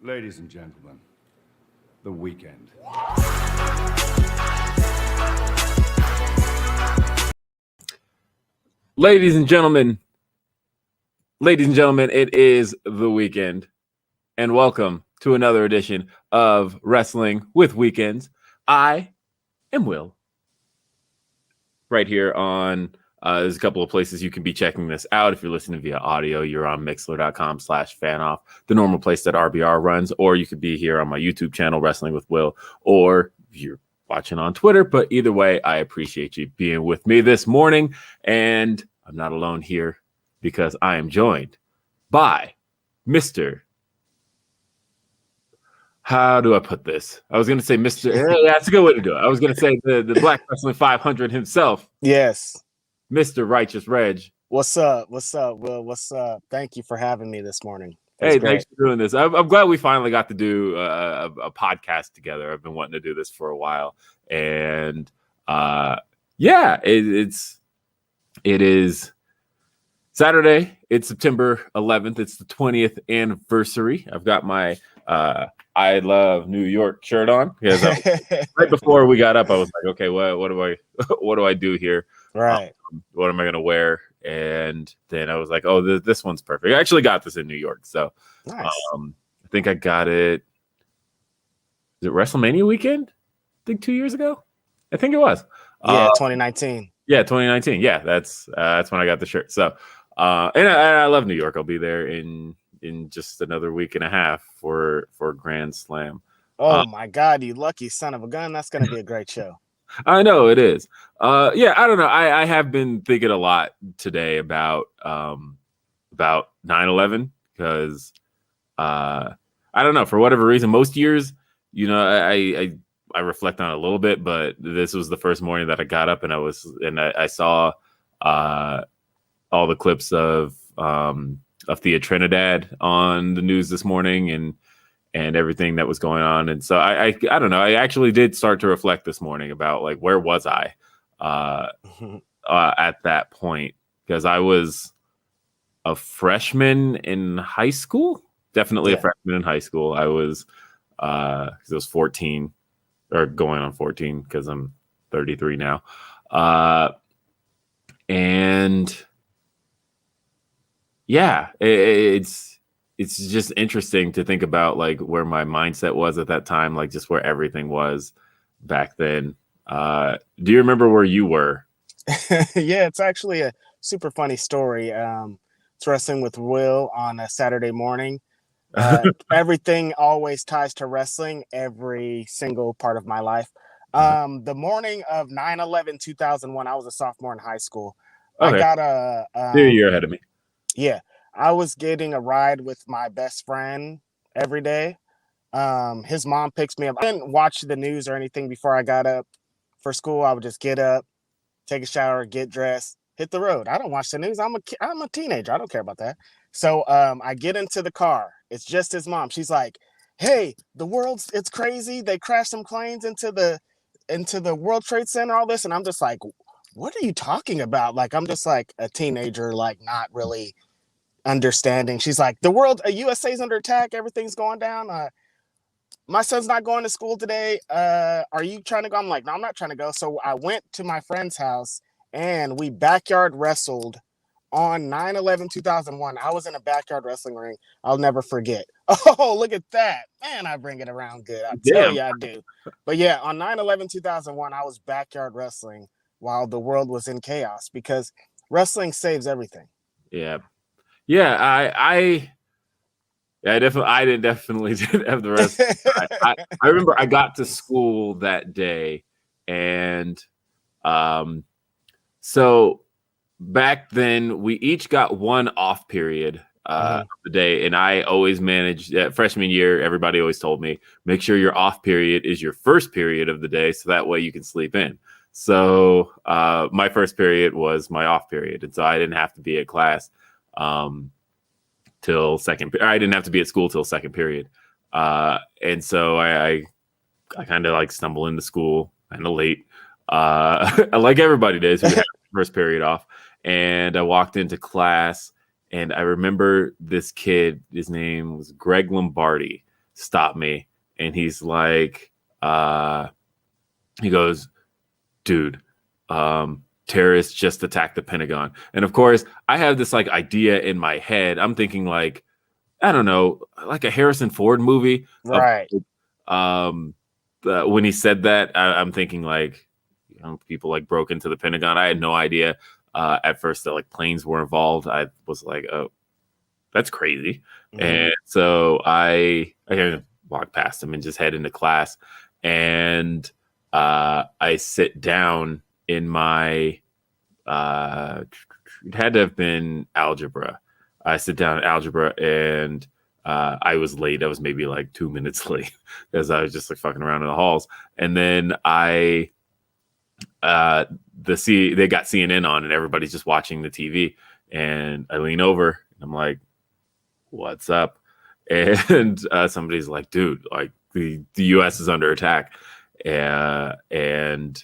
Ladies and gentlemen, the weekend. Ladies and gentlemen, it is the weekend, and welcome to another edition of Wrestling with Weekends. I am Will. Right here on, there's a couple of places you can be checking this out. If you're listening via audio, you're on mixler.com/fanoff, the normal place that RBR runs, or you could be here on my YouTube channel, Wrestling with Will, or you're watching on Twitter. But either way, I appreciate you being with me this morning, and I'm not alone here because I am joined by Mr. How do I put this? I was going to say Mr. Yeah, that's a good way to do it. I was going to say the Black Wrestling 500 himself. Yes. Mr. Righteous Reg. What's up? What's up, Will? What's up? Thank you for having me this morning. Hey, thanks for doing this. I'm glad we finally got to do a podcast together. I've been wanting to do this for a while. And yeah, it is Saturday. It's September 11th. It's the 20th anniversary. I've got my I Love New York shirt on because right before we got up, I was like, okay, what do I do here? Right. What am I gonna wear? And then I was like, oh, this one's perfect. I actually got this in New York, so nice. I think I got it. Is it WrestleMania weekend? I think 2 years ago. I think it was. Yeah, 2019. Yeah, 2019. Yeah, that's when I got the shirt. So, and I love New York. I'll be there in just another week and a half for Grand Slam. Oh my God, you lucky son of a gun! That's gonna be a great show. I know it is. Yeah, I don't know. I have been thinking a lot today about 9/11 because I don't know, for whatever reason, most years, you know, I reflect on it a little bit, but this was the first morning that I got up and I saw all the clips of Thea Trinidad on the news this morning and everything that was going on. And so I don't know. I actually did start to reflect this morning about like, where was I at that point? Because I was a freshman in high school, definitely a freshman in high school. I was 14 or going on 14 because I'm 33 now. And yeah, it's just interesting to think about like where my mindset was at that time, like just where everything was back then. Do you remember where you were? Yeah, it's actually a super funny story. It's Wrestling with Will on a Saturday morning. Everything always ties to wrestling, every single part of my life. The morning of 9/11/2001, I was a sophomore in high school. Okay. I got a you're ahead of me. Yeah, I was getting a ride with my best friend every day. His mom picks me up. I didn't watch the news or anything before I got up for school. I would just get up, take a shower, get dressed, hit the road. I don't watch the news. I'm a teenager. I don't care about that. So I get into the car. It's just his mom. She's like, "Hey, it's crazy. They crashed some planes into the World Trade Center, all this." And I'm just like, what are you talking about? Like, I'm just like a teenager, like not really understanding. She's like, USA's under attack. Everything's going down. My son's not going to school today. Are you trying to go? I'm like, no, I'm not trying to go. So I went to my friend's house and we backyard wrestled on 9/11/2001. I was in a backyard wrestling ring. I'll never forget. Oh, look at that. Man, I bring it around good. I tell you I do. But yeah, on 9/11/2001, I was backyard wrestling while the world was in chaos because wrestling saves everything. Yeah. Yeah, I definitely did have the rest. I remember I got to school that day, and so back then we each got one off period of the day, and I always managed freshman year. Everybody always told me, make sure your off period is your first period of the day, so that way you can sleep in. So my first period was my off period, and so I didn't have to be at class till second. I didn't have to be at school till second period, and so I kind of like stumble into school kind of late, like everybody does who had first period off. And I walked into class, and I remember this kid. His name was Greg Lombardi, stopped me, and he's like, he goes, dude, terrorists just attacked the Pentagon. And of course, I have this like idea in my head. I'm thinking like, I don't know, like a Harrison Ford movie. Right. When he said that, I'm thinking like, people like broke into the Pentagon. I had no idea at first that like planes were involved. I was like, oh, that's crazy. And so I kind of walk past him and just head into class. And I sit down in my, it had to have been algebra. I sit down in algebra, and I was late. I was maybe like 2 minutes late because I was just like fucking around in the halls. And then they got CNN on, and everybody's just watching the TV. And I lean over, and I'm like, what's up? And somebody's like, dude, like the US is under attack. And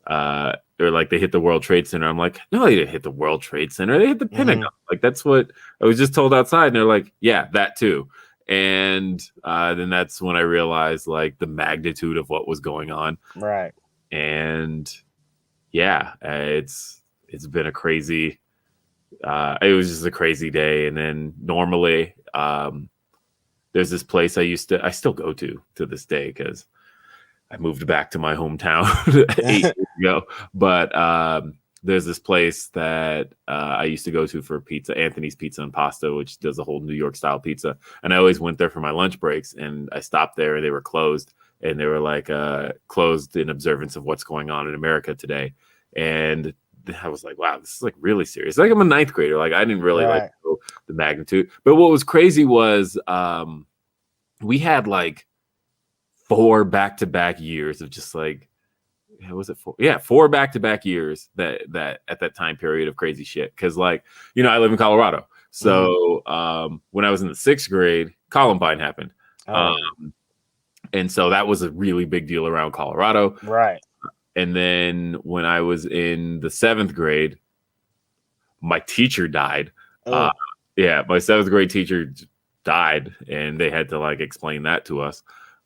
they're like, they hit the World Trade Center. I'm like, no, they didn't hit the World Trade Center. They hit the Pentagon. Like, that's what I was just told outside. And they're like, yeah, that too. And then that's when I realized like the magnitude of what was going on. Right. And yeah, it's been a crazy, it was just a crazy day. And then normally there's this place I still go to this day because I moved back to my hometown 8 years ago. But there's this place that I used to go to for pizza, Anthony's Pizza and Pasta, which does a whole New York style pizza. And I always went there for my lunch breaks, and I stopped there and they were closed. And they were like closed in observance of what's going on in America today. And I was like, wow, this is like really serious. Like, I'm a ninth grader. Like, I didn't really like know the magnitude. But what was crazy was we had like 4 back-to-back years of just like, how was it? 4? Yeah, 4 back-to-back years that at that time period of crazy shit. Because like, I live in Colorado. So when I was in the 6th grade, Columbine happened. And so that was a really big deal around Colorado. Right. And then when I was in the 7th grade, my teacher died. My 7th grade teacher died, and they had to like explain that to us.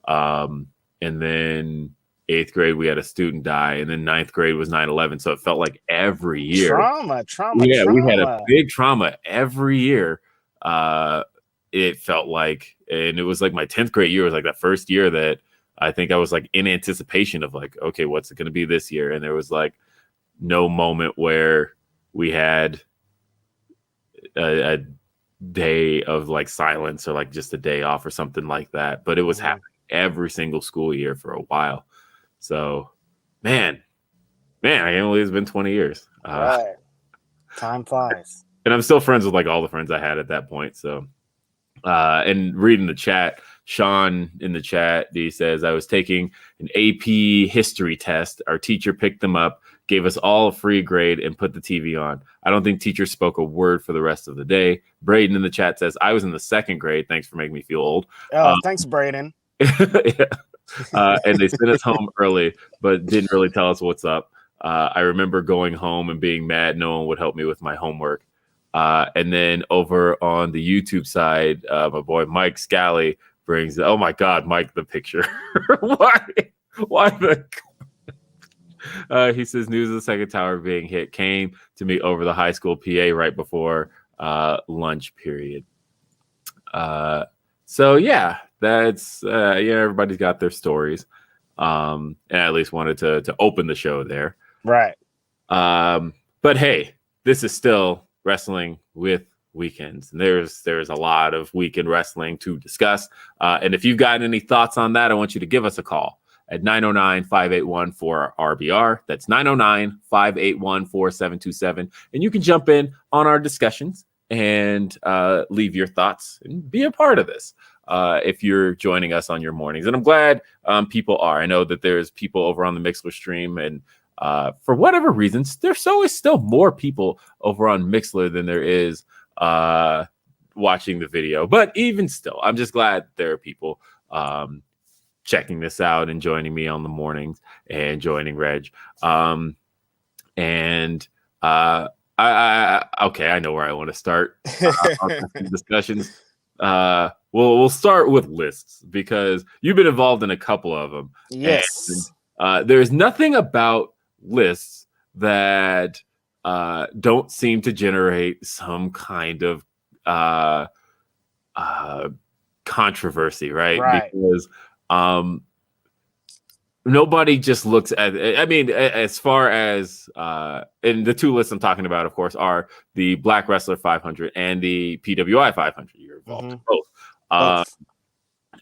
And then 8th grade, we had a student die, and then 9th grade was 9/11. So it felt like every year. Trauma. Yeah, we had a big trauma every year. It felt like, and it was like my 10th grade year was like that first year that I think I was like in anticipation of like, okay, what's it going to be this year? And there was like no moment where we had a day of like silence or like just a day off or something like that. But it was happening every single school year for a while. So, man, I can't believe it's been 20 years. Right. Time flies. And I'm still friends with like all the friends I had at that point. So, and reading the chat, Sean in the chat, he says, I was taking an AP history test. Our teacher picked them up, gave us all a free grade, and put the TV on. I don't think teachers spoke a word for the rest of the day. Braden in the chat says, I was in the 2nd grade. Thanks for making me feel old. Oh, thanks, Braden. And they sent us home early, but didn't really tell us what's up. I remember going home and being mad no one would help me with my homework. And then over on the YouTube side, my boy Mike Scally brings, oh my God, Mike, the picture. Why the? He says news of the second tower being hit came to me over the high school PA right before lunch period. So yeah, that's everybody's got their stories. And I at least wanted to open the show there. Right. But hey, this is still Wrestling with Weekends. And there's a lot of weekend wrestling to discuss. And if you've got any thoughts on that, I want you to give us a call at 909-581-4RBR. That's 909-581-4727. And you can jump in on our discussions and leave your thoughts and be a part of this if you're joining us on your mornings. And I'm glad people are. I know that there's people over on the Mixler stream, and for whatever reasons, there's always still more people over on Mixler than there is watching the video. But even still, I'm just glad there are people checking this out and joining me on the mornings and joining Reg. I know where I want to start on discussions. we'll start with lists because you've been involved in a couple of them. Yes. And, there's nothing about lists that don't seem to generate some kind of controversy, right? Because nobody just looks at it. I mean, as far as and the two lists I'm talking about, of course, are the Black Wrestler 500 and the PWI 500. You're involved in both.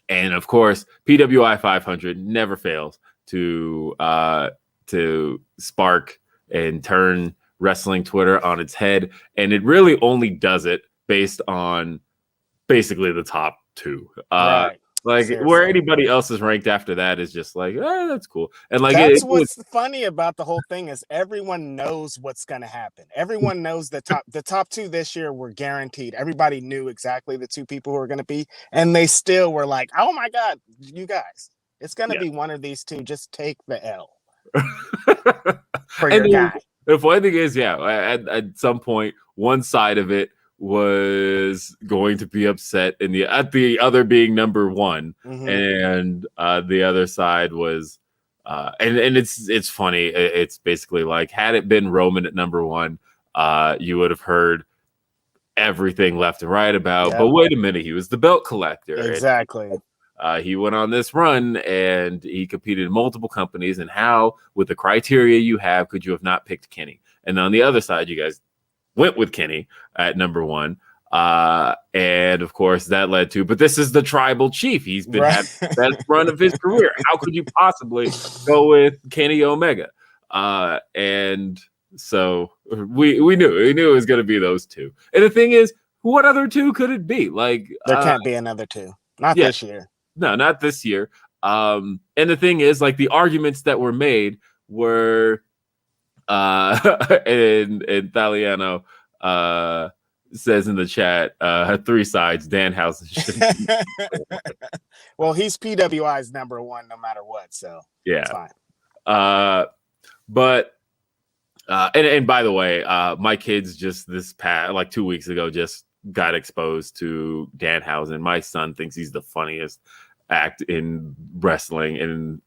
And of course, PWI 500 never fails to spark and turn wrestling Twitter on its head, and it really only does it based on basically the top two. Like seriously. Where anybody else is ranked after that is just like, that's cool. And like that's what's funny about the whole thing is everyone knows what's going to happen. Everyone knows the top two this year were guaranteed. Everybody knew exactly the two people who were going to be, and they still were like, oh my God, you guys, it's going to be one of these two. Just take the L for your guy. The funny thing is, at some point, one side of it was going to be upset at the other being number one, and the other side was and it's funny. It's basically like, had it been Roman at number one, you would have heard everything left and right about, but wait a minute, he was the belt collector. Exactly. He went on this run and he competed in multiple companies, and how, with the criteria you have, could you have not picked Kenny? And on the other side, you guys went with Kenny at number one. And of course that led to, but this is the tribal chief. He's been having the best run of his career. How could you possibly go with Kenny Omega? And so we knew it was going to be those two. And the thing is, what other two could it be? Like, there can't be another two. Not this year. No, not this year. And the thing is, like, the arguments that were made were and Thaliano says in the chat, three sides, Danhausen. Well, he's PWI's number one no matter what, so it's fine. But and by the way, my kids just this past, like 2 weeks ago, just got exposed to Danhausen. My son thinks he's the funniest act in wrestling, and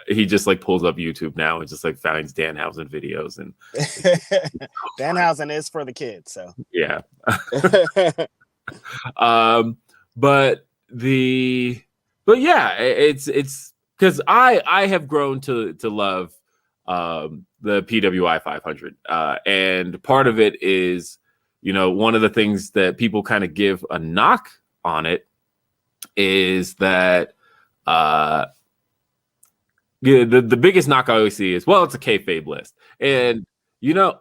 he just like pulls up YouTube now and just like finds Danhausen videos, and Danhausen is for the kids, so yeah. But yeah, it's because I have grown to love the PWI 500, and part of it is, you know, one of the things that people kind of give a knock on it is that the biggest knock I always see is, well, it's a kayfabe list. And, you know,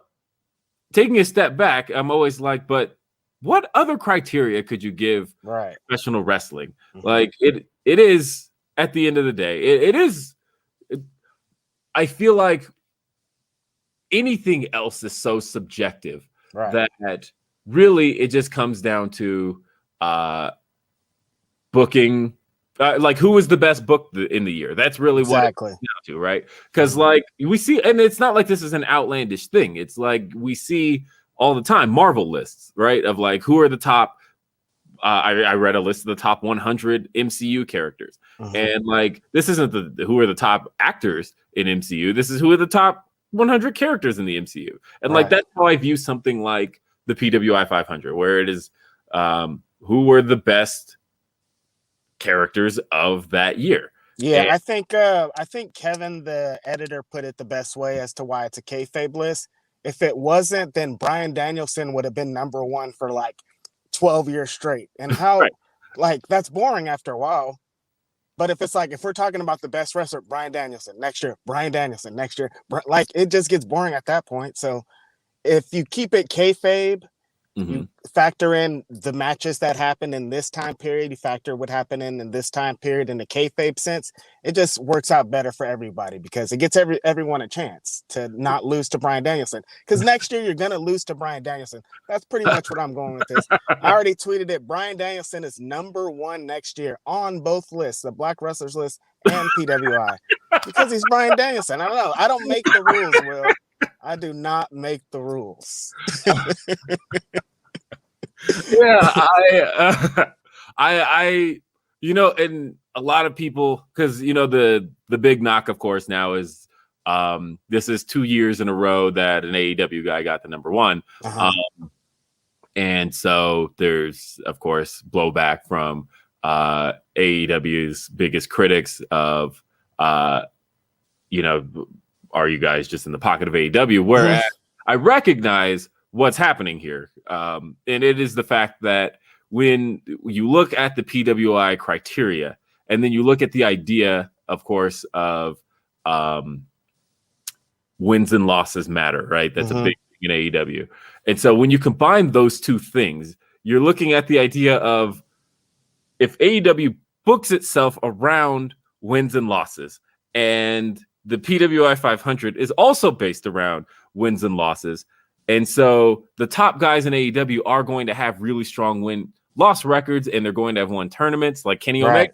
taking a step back, I'm always like, but what other criteria could you give professional wrestling? Like it is, at the end of the day, I feel like anything else is so subjective that really it just comes down to booking. Like, who was the best book in the year? That's really what it comes down to, right? Because like we see, and it's not like this is an outlandish thing. It's like we see all the time Marvel lists, right? Of like, who are the top. I read a list of the top 100 MCU characters, and like, this isn't who are the top actors in MCU. This is who are the top 100 characters in the MCU, and like that's how I view something like the PWI 500, where it is who were the best characters of that year. And I think Kevin, the editor, put it the best way as to why it's a kayfabe list. If it wasn't, then Bryan Danielson would have been number one for like 12 years straight. And how like that's boring after a while. But if it's like, if we're talking about the best wrestler, Bryan Danielson next year, Bryan Danielson next year, like it just gets boring at that point. So if you keep it kayfabe, you factor in the matches that happened in this time period, you factor what happened in this time period in the kayfabe sense, it just works out better for everybody because it gets everyone a chance to not lose to Bryan Danielson. Because next year you're going to lose to Bryan Danielson. That's pretty much what I'm going with this. I already tweeted it. Bryan Danielson is number one next year on both lists, the Black Wrestlers list and PWI, because he's Bryan Danielson. I don't know. I don't make the rules, Will. I do not make the rules. I and a lot of people, because the big knock, of course, now is this is 2 years in a row that an AEW guy got the number one. And so there's, of course, blowback from AEW's biggest critics of, are you guys just in the pocket of AEW? Whereas I recognize what's happening here. And it is the fact that when you look at the PWI criteria, and then you look at the idea, of course, of wins and losses matter, right? That's a big thing in AEW. And so when you combine those two things, you're looking at the idea of if AEW books itself around wins and losses, and the PWI 500 is also based around wins and losses. And so the top guys in AEW are going to have really strong win-loss records, and they're going to have won tournaments like Kenny Omega.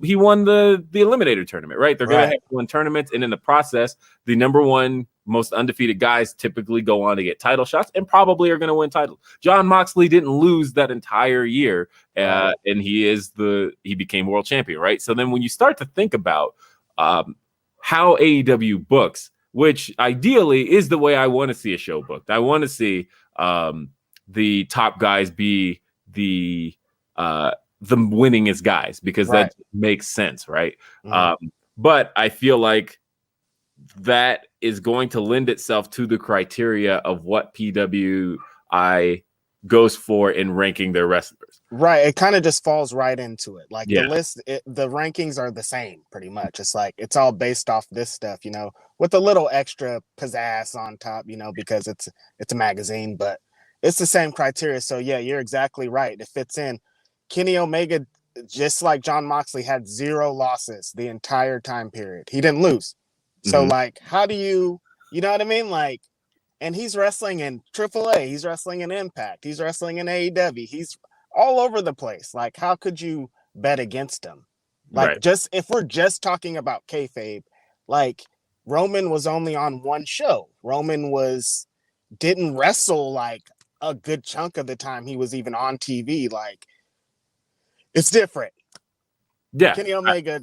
He won the Eliminator tournament, right? They're going to have won tournaments, and in the process, the number one most undefeated guys typically go on to get title shots and probably are going to win titles. Jon Moxley didn't lose that entire year, and he became world champion, right? So then when you start to think about how AEW books, which ideally is the way I want to see a show booked. I want to see the top guys be the winningest guys, because that makes sense, right? But I feel like that is going to lend itself to the criteria of what PWI goes for in ranking their wrestlers. Right. It kind of just falls right into it. Like the list, the rankings are the same pretty much. It's like, it's all based off this stuff, with a little extra pizzazz on top, because it's a magazine, but it's the same criteria. So yeah, you're exactly right. It fits in. Kenny Omega, just like Jon Moxley, had 0 losses the entire time period. He didn't lose. So like, how do you know what I mean? Like, and he's wrestling in AAA, he's wrestling in Impact, he's wrestling in AEW, he's all over the place. Like, how could you bet against him? Like, just if we're just talking about kayfabe, like Roman was only on one show. Roman didn't wrestle like a good chunk of the time he was even on TV. Like, it's different. Yeah, Kenny Omega,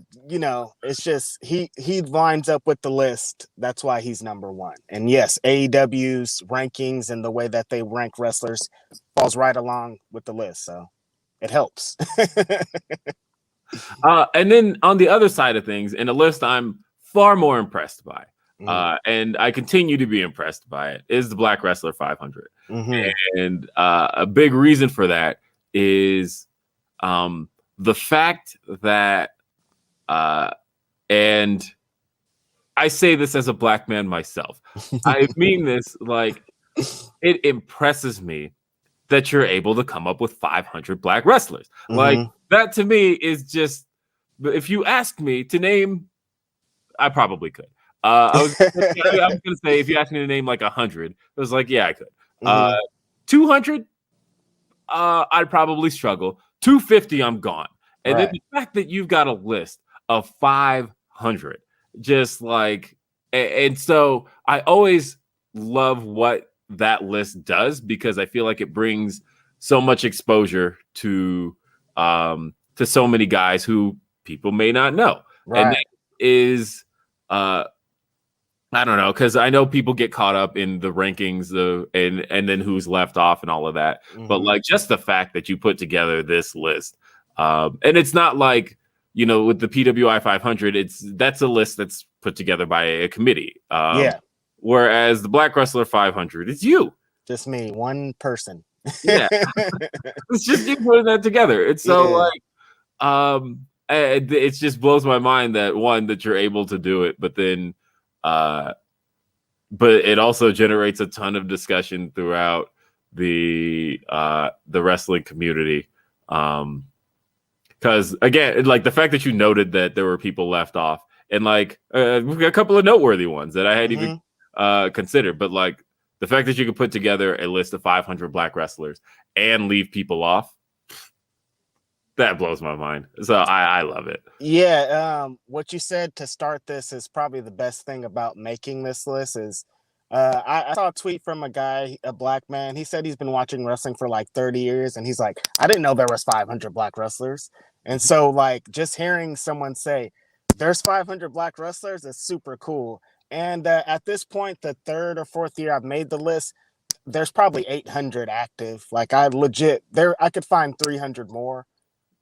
it's just he lines up with the list. That's why he's number one. And yes, AEW's rankings and the way that they rank wrestlers falls right along with the list. So it helps. And then on the other side of things, in a list I'm far more impressed by, and I continue to be impressed by it, is the Black Wrestler 500. And a big reason for that is the fact that, and I say this as a black man myself, I mean this, like, it impresses me that you're able to come up with 500 black wrestlers. Like, that to me is just, if you asked me to name, I probably could. I was going to say, if you asked me to name like 100, it was like, yeah, I could. 200, I'd probably struggle. 250, I'm gone. And then the fact that you've got a list of 500, just like, and so I always love what that list does, because I feel like it brings so much exposure to so many guys who people may not know. And that is, I don't know, because I know people get caught up in the rankings and then who's left off and all of that. But like, just the fact that you put together this list, and it's not like, with the PWI 500, that's a list that's put together by a committee. Whereas the Black Wrestler 500, it's you. Just me, one person. Yeah. It's just you putting that together. It's so it just blows my mind that you're able to do it, but then but it also generates a ton of discussion throughout the wrestling community. Because again, like the fact that you noted that there were people left off, and like we've got a couple of noteworthy ones that I hadn't even considered, but like the fact that you could put together a list of 500 black wrestlers and leave people off, that blows my mind. So I love it. Yeah. What you said to start this is probably the best thing about making this list is I saw a tweet from a guy, a black man. He said he's been watching wrestling for like 30 years, and he's like, I didn't know there was 500 black wrestlers. And so, like, just hearing someone say there's 500 black wrestlers is super cool. And at this point, the third or fourth year I've made the list, there's probably 800 active. Like, I could find 300 more.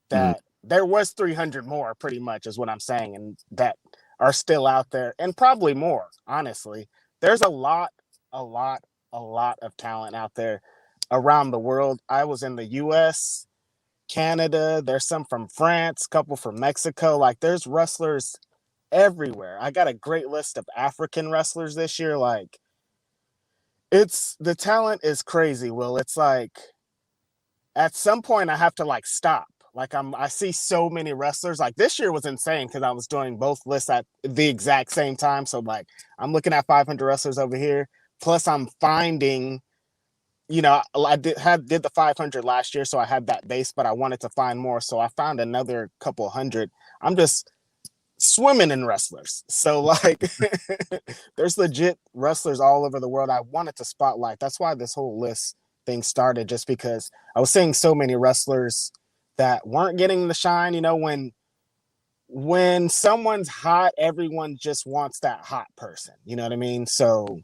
That there was 300 more, pretty much, is what I'm saying, and that are still out there, and probably more. Honestly, there's a lot of talent out there around the world. I was in the U.S., Canada. There's some from France, a couple from Mexico. Like, there's wrestlers everywhere. I got a great list of African wrestlers this year. Like, the talent is crazy, Will. It's like at some point I have to like stop. Like, I see so many wrestlers. Like, this year was insane because I was doing both lists at the exact same time. So like, I'm looking at 500 wrestlers over here. Plus I'm finding, I did the 500 last year, so I had that base, but I wanted to find more. So I found another couple hundred. I'm just swimming in wrestlers. So like, there's legit wrestlers all over the world. I wanted to spotlight. That's why this whole list thing started, just because I was seeing so many wrestlers that weren't getting the shine. When someone's hot, everyone just wants that hot person. You know what I mean? So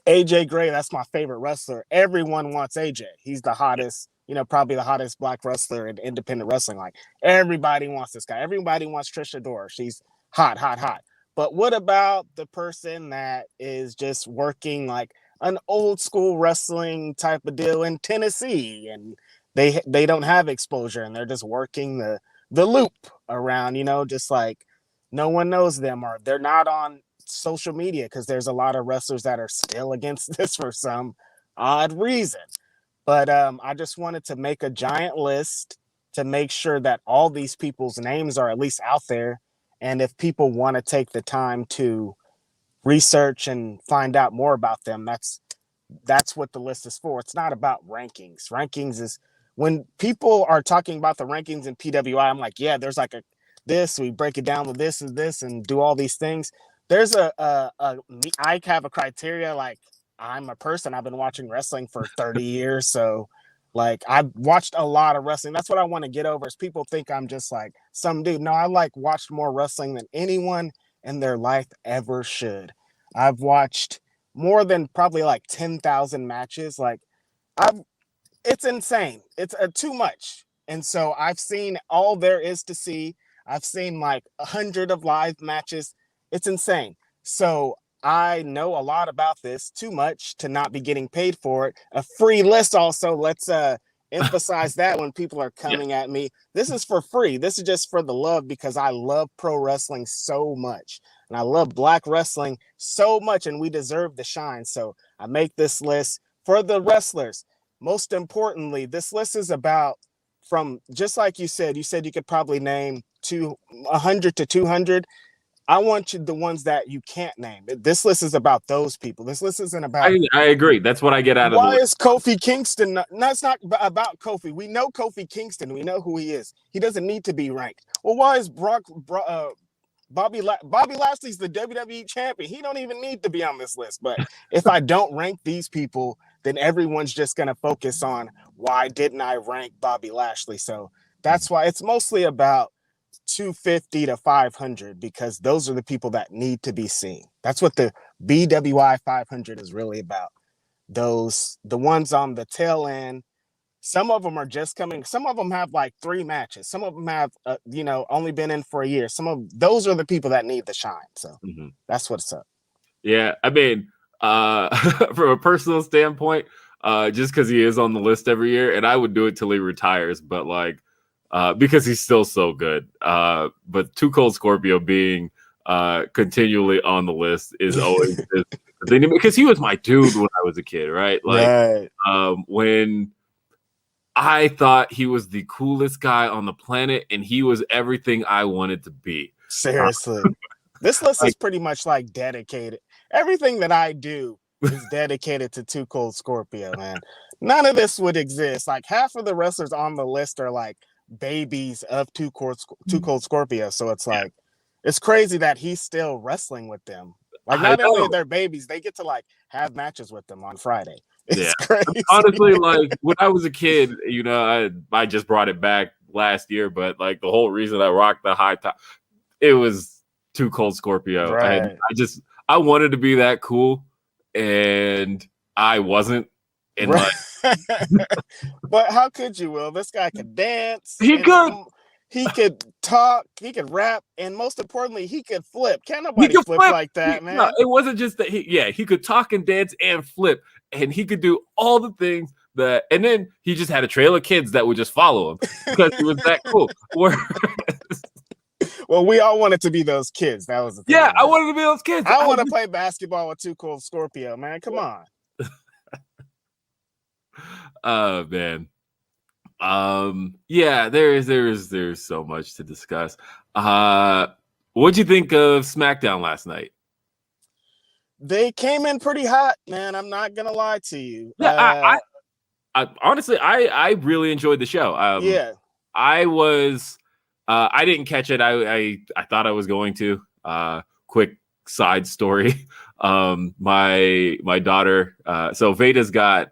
AJ Gray, that's my favorite wrestler. Everyone wants AJ. He's the hottest, probably the hottest black wrestler in independent wrestling. Like, everybody wants this guy. Everybody wants Trisha Dora. She's hot, hot, hot. But what about the person that is just working like an old school wrestling type of deal in Tennessee, and they don't have exposure, and they're just working the loop around, just like no one knows them, or they're not on social media, because there's a lot of wrestlers that are still against this for some odd reason. But I just wanted to make a giant list to make sure that all these people's names are at least out there. And if people want to take the time to research and find out more about them, that's what the list is for. It's not about rankings. Rankings is when people are talking about the rankings in PWI, I'm like, yeah, there's like we break it down with this and this and do all these things. There's I have a criteria. Like, I'm a person, I've been watching wrestling for 30 years. So like, I've watched a lot of wrestling. That's what I want to get over, is people think I'm just like some dude. No, I like watched more wrestling than anyone in their life ever should. I've watched more than probably like 10,000 matches. Like, it's insane. It's too much. And so I've seen all there is to see. I've seen like 100 of live matches. It's insane. So I know a lot about this, too much to not be getting paid for it. A free list also. Let's emphasize that when people are coming at me. This is for free. This is just for the love, because I love pro wrestling so much. And I love black wrestling so much, and we deserve the shine. So I make this list for the wrestlers. Most importantly, this list is about, from just like you said you could probably name 100 to 200. I want you the ones that you can't name. This list is about those people. This list isn't about. I agree. That's what I get out of. Why is Kofi Kingston? No, it's not about Kofi. We know Kofi Kingston. We know who he is. He doesn't need to be ranked. Well, why is Bobby Lashley's the WWE champion? He don't even need to be on this list. But if I don't rank these people, then everyone's just going to focus on why didn't I rank Bobby Lashley? So that's why it's mostly about 250 to 500, because those are the people that need to be seen. That's what the BWI 500 is really about. The ones on the tail end. Some of them are just coming. Some of them have like 3 matches. Some of them have, only been in for a year. Those are the people that need the shine. So that's what's up. Yeah, I mean, from a personal standpoint, just because he is on the list every year, and I would do it till he retires, but like, because he's still so good. But Too Cold Scorpio being continually on the list is always the thing, because he was my dude when I was a kid, right? Like, when I thought he was the coolest guy on the planet, and he was everything I wanted to be. Seriously. This list is pretty much like dedicated. Everything that I do is dedicated to Too Cold Scorpio, man. None of this would exist. Like, half of the wrestlers on the list are like babies of Too Cold Scorpio. So it's like, it's crazy that he's still wrestling with them. Like, I not only know. are their babies, they get to like have matches with them on Friday. It's Yeah. crazy. Honestly, like when I was a kid, I just brought it back last year, but like the whole reason I rocked the high top, it was Too Cold Scorpio. And Right. I wanted to be that cool, and I wasn't. And Right. like But how could you, Will? This guy could dance. he And could he could talk. He could rap. And most importantly, he could flip. Can't he nobody could flip flip like that, man. No, it wasn't just that he could talk and dance and flip, and he could do all the things that, and then he just had a trail of kids that would just follow him because he was that cool. Well, we all wanted to be those kids. That was the thing. Yeah, I man. wanted to be those kids. I want to play basketball with Too Cold Scorpio, man. Come on. Oh man. Yeah, there's so much to discuss. What'd you think of SmackDown last night? They came in pretty hot, man. I'm not gonna lie to you. Yeah, I honestly I really enjoyed the show. Yeah. I didn't catch it. I thought I was going to. Quick side story. My daughter, so Veda's got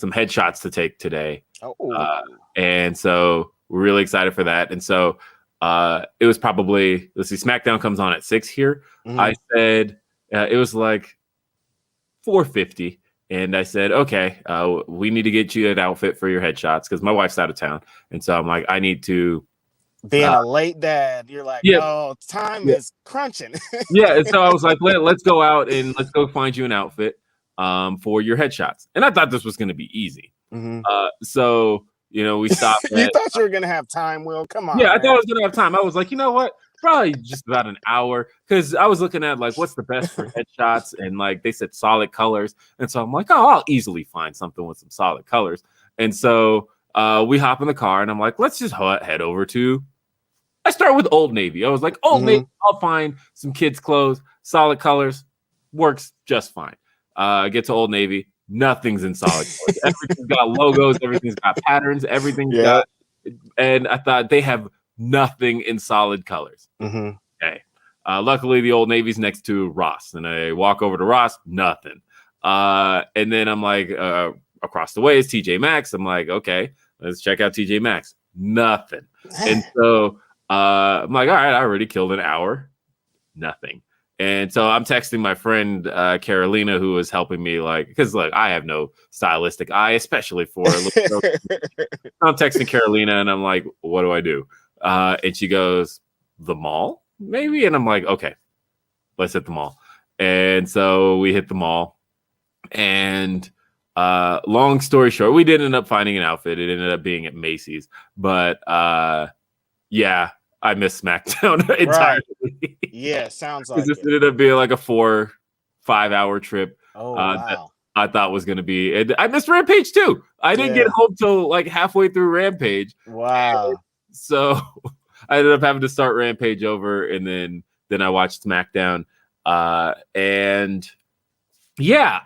some headshots to take today. Oh. And so we're really excited for that. And so it was probably, let's see, SmackDown comes on at 6 here. Mhm. I said it was like 4:50. And I said, okay, we need to get you an outfit for your headshots because my wife's out of town. And so I'm like, I need to. Being a late dad, you're like, yeah. oh, time is crunching. Yeah. And so I was like, let's go out and let's go find you an outfit for your headshots. And I thought this was going to be easy. Mhm. So, we stopped. You thought you were going to have time, Will. Come on. Yeah, I man. thought I was going to have time. I was like, you know what? Probably just about an hour because I was looking at like what's the best for headshots, and like they said solid colors, and so I'm like, oh, I'll easily find something with some solid colors. And so we hop in the car, and I'm like, let's just head over to. I start with Old Navy. I was like, Old Navy, I'll find some kids' clothes, solid colors, works just fine. Get to Old Navy, nothing's in solid colors. Everything's got logos, everything's got patterns, everything's got, and I thought they have nothing in solid colors. Mm-hmm. Okay. Luckily, the Old Navy's next to Ross, and I walk over to Ross, nothing. And then I'm like, across the way is TJ Maxx. I'm like, okay, let's check out TJ Maxx. Nothing. And so I'm like, all right, I already killed an hour. Nothing. And so I'm texting my friend Carolina, who was helping me, like, because like I have no stylistic eye, especially for a little. I'm texting Carolina, and I'm like, what do I do? And she goes, the mall, maybe? And I'm like, okay, let's hit the mall. And so we hit the mall. And long story short, we did end up finding an outfit. It ended up being at Macy's. But yeah, I missed SmackDown entirely. Right. Yeah, sounds like This it. ended up being like a 4-5 hour trip. Oh, wow. I thought was going to be. And I missed Rampage too. I didn't get home till like halfway through Rampage. Wow. So I ended up having to start Rampage over, and then I watched SmackDown. And yeah,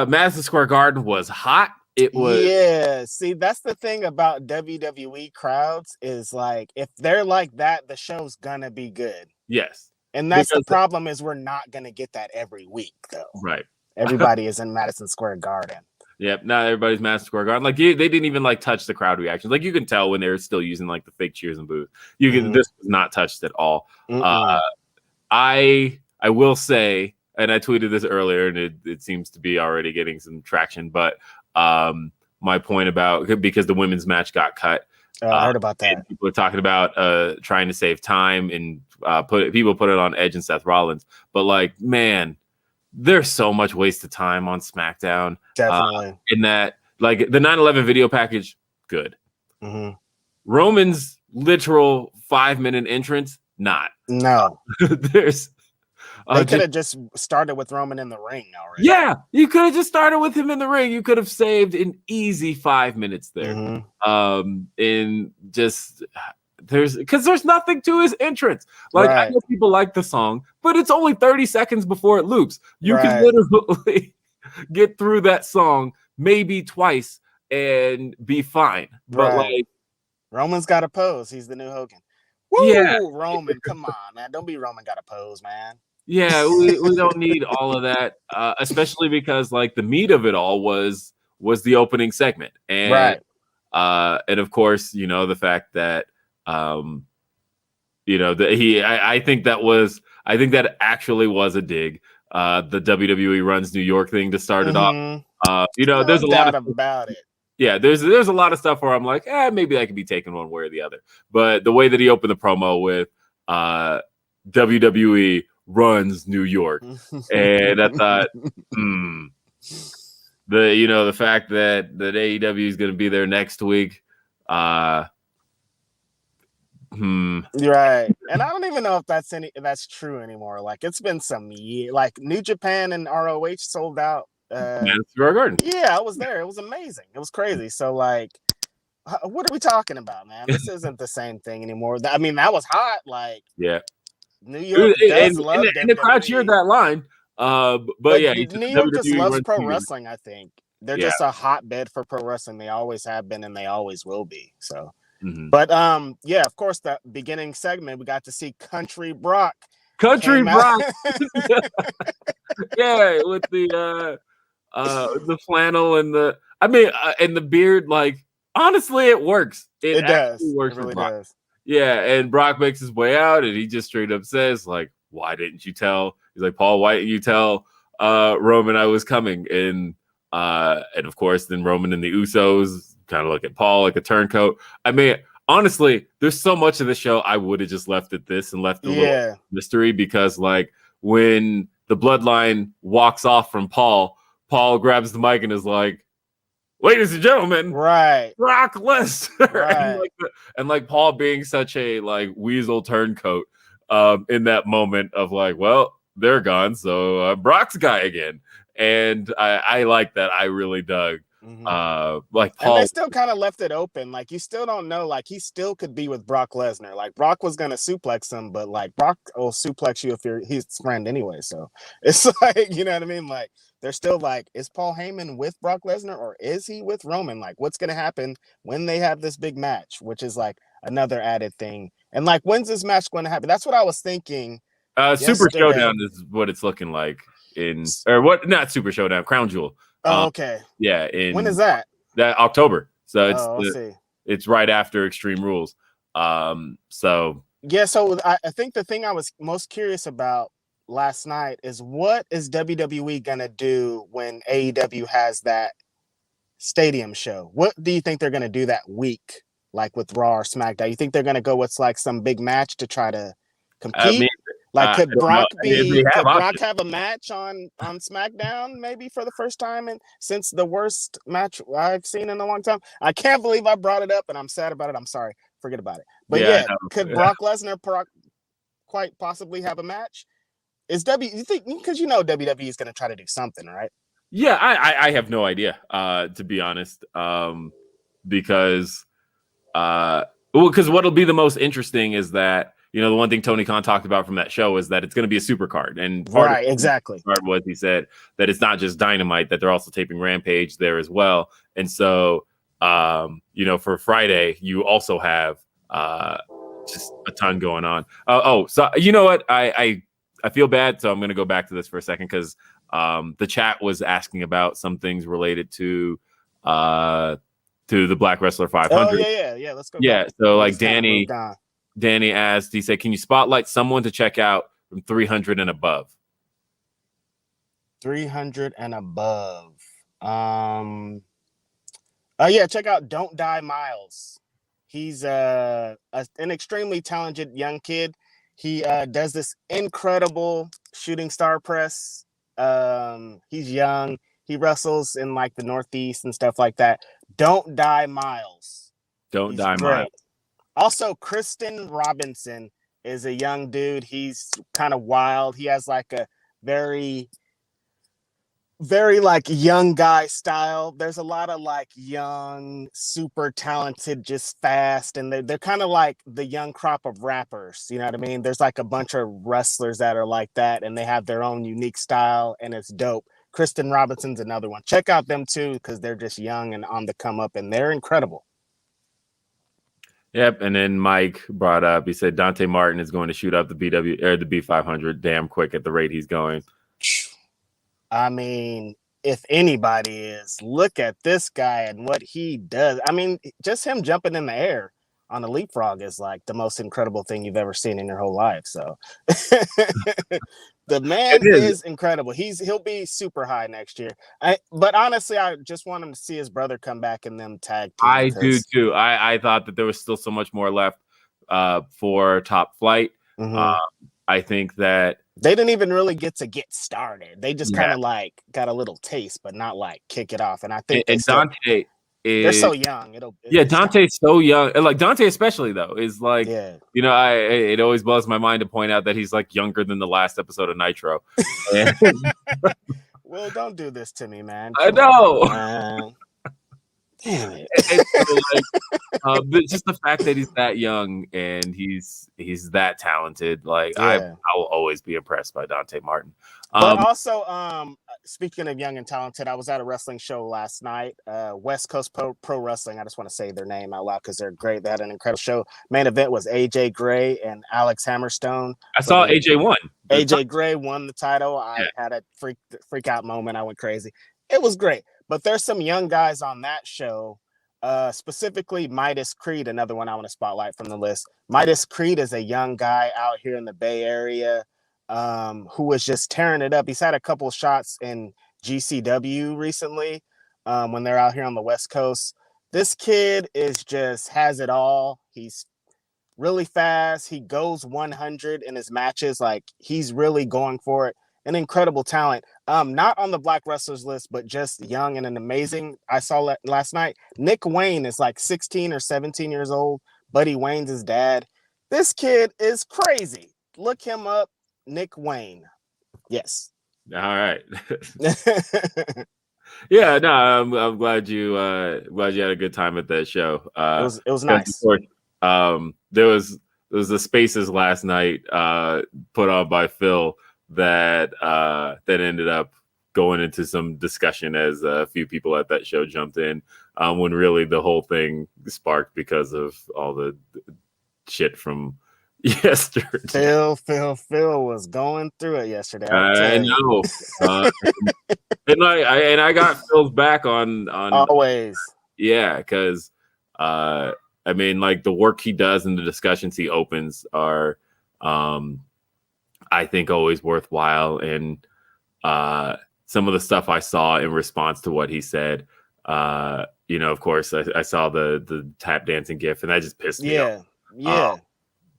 Madison Square Garden was hot. It was. Yeah, see, that's the thing about WWE crowds is like if they're like that, the show's gonna be good. Yes. And that's the problem is we're not gonna get that every week though. Right. Everybody is in Madison Square Garden. Yep, not everybody's Madison Square Garden. Like they didn't even like touch the crowd reactions. Like you can tell when they're still using like the fake cheers and boos. You can this was not touched at all. I will say, and I tweeted this earlier, and it seems to be already getting some traction. But my point about because the women's match got cut. I heard about that. People are talking about trying to save time and people put it on Edge and Seth Rollins. But like, man, there's so much waste of time on SmackDown. Definitely. In that, like the 9/11 video package, good. Roman's literal 5-minute entrance, not. No. There's. They could have just started with Roman in the ring already. Yeah, you could have just started with him in the ring. You could have saved an easy 5 minutes there. And just there's nothing to his entrance. Like I know people like the song, but it's only 30 seconds before it loops. You can literally get through that song maybe twice and be fine. But like Roman's got a pose. He's the new Hogan. Yeah. Woo, Roman, come on, man. Don't be Roman got a pose, man. Yeah, we don't need all of that, especially because like the meat of it all was the opening segment, Right. and of course, you know, the fact that you know, that I think that actually was a dig. The WWE runs New York thing to start it off. You know, No there's a lot doubt of about it. yeah, there's a lot of stuff where I'm like, maybe I could be taken one way or the other. But the way that he opened the promo with WWE runs New York, and I thought, the fact that AEW is going to be there next week, You're right. And I don't even know if that's true anymore. Like it's been some year. Like New Japan and ROH sold out. Madison Square Garden. Yeah, I was there. It was amazing. It was crazy. So like, what are we talking about, man? This isn't the same thing anymore. I mean, that was hot. Like, Yeah, New York does love WWE. and the crowd cheered that line. But yeah, New York just WWE loves pro New York. wrestling. I think they're just a hotbed for pro wrestling. They always have been, and they always will be. So. But yeah, of course, the beginning segment we got to see Country Brock. Country Brock. Yeah, with the flannel and the beard. Like honestly, it works. It does. Works it really for Brock. does. Yeah, and Brock makes his way out, and he just straight up says, like, "Why didn't you tell?" He's like, "Paul, why didn't you tell Roman I was coming?" And of course, then Roman and the Usos kind of look at Paul like a turncoat. I mean, honestly, there's so much of the show I would have just left at this and left the little mystery, because like when the bloodline walks off from Paul grabs the mic and is like, "Ladies and gentlemen, right, Brock Lesnar," right. and like Paul being such a like weasel turncoat in that moment of like, well, they're gone, so Brock's guy again. And I like that. I really dug. Like Paul, and they still kind of left it open. Like you still don't know. Like he still could be with Brock Lesnar. Like Brock was gonna suplex him, but like Brock will suplex you if you're his friend anyway. So it's like, you know what I mean? Like they're still like, is Paul Heyman with Brock Lesnar or is he with Roman? Like what's gonna happen when they have this big match? Which is like another added thing. And like when's this match going to happen? That's what I was thinking. Super Showdown is what it's looking like not Super Showdown, Crown Jewel. Oh, okay. Yeah. When is that? That October. So it's right after Extreme Rules. So yeah. So I think the thing I was most curious about last night is what is WWE gonna do when AEW has that stadium show? What do you think they're gonna do that week, like with Raw or SmackDown? You think they're gonna go with like some big match to try to compete? Could Brock have a match on SmackDown maybe for the first time and since the worst match I've seen in a long time? I can't believe I brought it up and I'm sad about it. I'm sorry. Forget about it. But could Brock Lesnar quite possibly have a match? You think, because WWE is going to try to do something, right? Yeah, I have no idea, to be honest, because what'll be the most interesting is that, you know, the one thing Tony Khan talked about from that show is that it's going to be a super card. And exactly. Part was he said that it's not just Dynamite, that they're also taping Rampage there as well. And so, you know, for Friday, you also have just a ton going on. So you know what? I feel bad. So I'm going to go back to this for a second because the chat was asking about some things related to the Black Wrestler 500. Oh, yeah. Let's go. Yeah. So like Danny asked, he said, "Can you spotlight someone to check out from 300 and above?" 300 and above. Yeah, check out Don't Die Miles. He's an extremely talented young kid. He does this incredible shooting star press. He's young. He wrestles in like the Northeast and stuff like that. Don't Die Miles. Miles. Also, Kristen Robinson is a young dude. He's kind of wild. He has like a very, very like young guy style. There's a lot of like young, super talented, just fast. And they're kind of like the young crop of rappers. You know what I mean? There's like a bunch of wrestlers that are like that and they have their own unique style and it's dope. Kristen Robinson's another one. Check out them too because they're just young and on the come up and they're incredible. Yep. And then Mike brought up, he said Dante Martin is going to shoot up the BW or the B500 damn quick at the rate he's going. I mean, if anybody is, look at this guy and what he does. I mean, just him jumping in the air on a leapfrog is like the most incredible thing you've ever seen in your whole life. So the man is incredible. He'll be super high next year. But honestly, I just want him to see his brother come back in them tag team. I do too. I thought that there was still so much more left for Top Flight. I think that they didn't even really get started. They just kind of like got a little taste, but not like kick it off. And I think Dante they're so young. Dante's so young. Like Dante, especially though, is like, you know, it always blows my mind to point out that he's like younger than the last episode of Nitro. Well, don't do this to me, man. I know. Man. Damn it. So, but just the fact that he's that young and he's that talented, like I will always be impressed by Dante Martin. But also, speaking of young and talented, I was at a wrestling show last night, West Coast Pro Wrestling. I just want to say their name out loud because they're great. They had an incredible show. Main event was AJ Gray and Alex Hammerstone. I saw AJ won. AJ Gray won the title. I had a freak out moment. I went crazy. It was great. But there's some young guys on that show, specifically Midas Creed, another one I want to spotlight from the list. Midas Creed is a young guy out here in the Bay Area who was just tearing it up. He's had a couple of shots in GCW recently when they're out here on the West Coast. This kid has it all. He's really fast. He goes 100 in his matches. Like, he's really going for it. An incredible talent. Not on the Black Wrestlers list, but just young and an amazing. I saw last night. Nick Wayne is like 16 or 17 years old. Buddy Wayne's his dad. This kid is crazy. Look him up. Nick Wayne. Yes. All right. Yeah, no, I'm glad you had a good time at that show. It was nice. There was the Spaces last night put on by Phil that ended up going into some discussion as a few people at that show jumped in when really the whole thing sparked because of all the shit from yesterday. Phil was going through it yesterday. I know. and I got Phil's back on always. Yeah, because I mean, like, the work he does and the discussions he opens are I think always worthwhile. And some of the stuff I saw in response to what he said, you know, of course, I saw the tap dancing gif, and that just pissed me off. Yeah.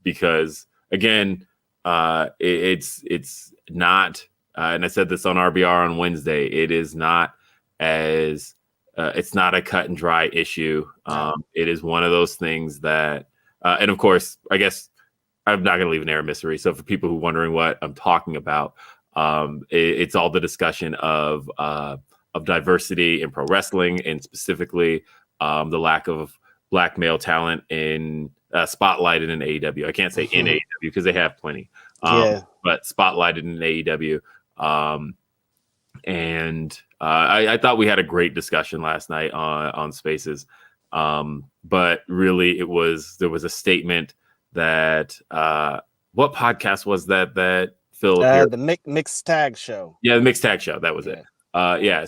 Because again, it's not, and I said this on RBR on Wednesday, it is not as it's not a cut and dry issue. It is one of those things that, and of course, I guess I'm not going to leave an air of mystery. So for people who are wondering what I'm talking about, it's all the discussion of diversity in pro wrestling, and specifically the lack of Black male talent in spotlighted in AEW. I can't say in AEW because they have plenty, but spotlighted in AEW. And I thought we had a great discussion last night on Spaces. But really, there was a statement that what podcast was that Phil appeared? The Mixed Tag Show. Yeah, the Mixed Tag Show. That was it.